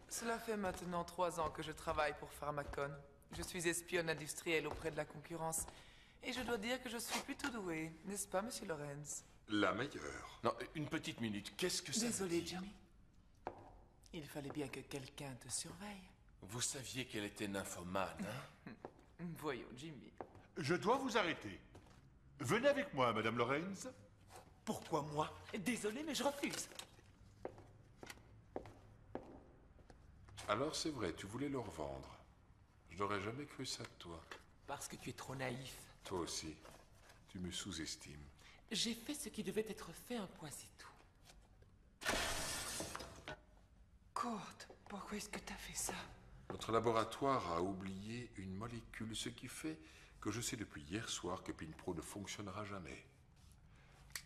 S3: Cela fait maintenant 3 ans que je travaille pour Pharmacon. Je suis espionne industrielle auprès de la concurrence. Et je dois dire que je suis plutôt douée, n'est-ce pas, monsieur Lorenz?
S9: La meilleure.
S1: Non, une petite minute. Qu'est-ce que ça
S3: Désolé,
S1: veut dire?
S3: Jimmy. Il fallait bien que quelqu'un te surveille.
S1: Vous saviez qu'elle était nymphomane, hein?
S3: Voyons, Jimmy.
S5: Je dois vous arrêter. Venez avec moi, Madame Lorenz.
S2: Pourquoi moi? Désolé, mais je refuse.
S9: Alors c'est vrai, tu voulais le revendre. Je n'aurais jamais cru ça de toi.
S2: Parce que tu es trop naïf.
S9: Toi aussi, tu me sous-estimes.
S2: J'ai fait ce qui devait être fait, un point c'est tout.
S3: Kurt, pourquoi est-ce que t'as fait ça?
S9: Notre laboratoire a oublié une molécule, ce qui fait que je sais depuis hier soir que PinPro ne fonctionnera jamais.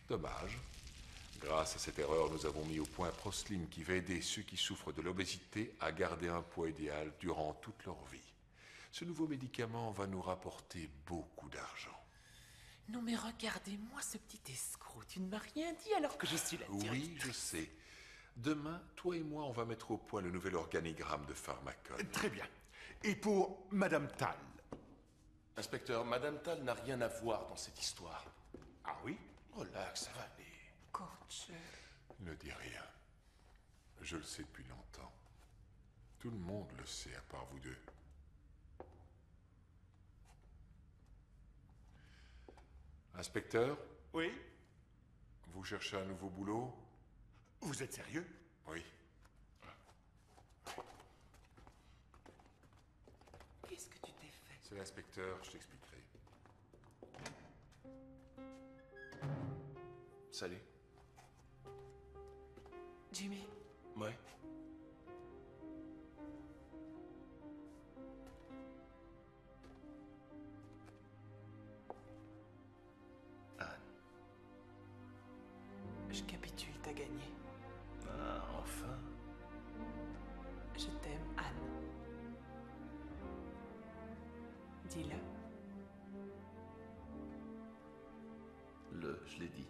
S9: Dommage. Grâce à cette erreur, nous avons mis au point Proslim qui va aider ceux qui souffrent de l'obésité à garder un poids idéal durant toute leur vie. Ce nouveau médicament va nous rapporter beaucoup d'argent.
S2: Non mais regardez-moi ce petit escroc. Tu ne m'as rien dit alors que je suis la directrice.
S9: Oui, je sais. Demain, toi et moi, on va mettre au point le nouvel organigramme de Pharmacon.
S5: Très bien. Et pour Madame Tal?
S1: Inspecteur, Madame Tal n'a rien à voir dans cette histoire.
S5: Ah oui?
S1: Relax, ça va aller.
S3: Kurt,
S9: Ne dis rien. Je le sais depuis longtemps. Tout le monde le sait, à part vous deux. Inspecteur,
S5: Oui?
S9: vous cherchez un nouveau boulot?
S5: Vous êtes sérieux?
S9: Oui.
S3: qu'est-ce que tu t'es fait?
S9: C'est l'inspecteur, je t'expliquerai.
S1: Salut.
S3: Jimmy,
S1: Ouais. Anne.
S3: je capitule, t'as gagné.
S1: Ah, enfin.
S3: Je t'aime, Anne. Dis-le.
S1: Je l'ai dit.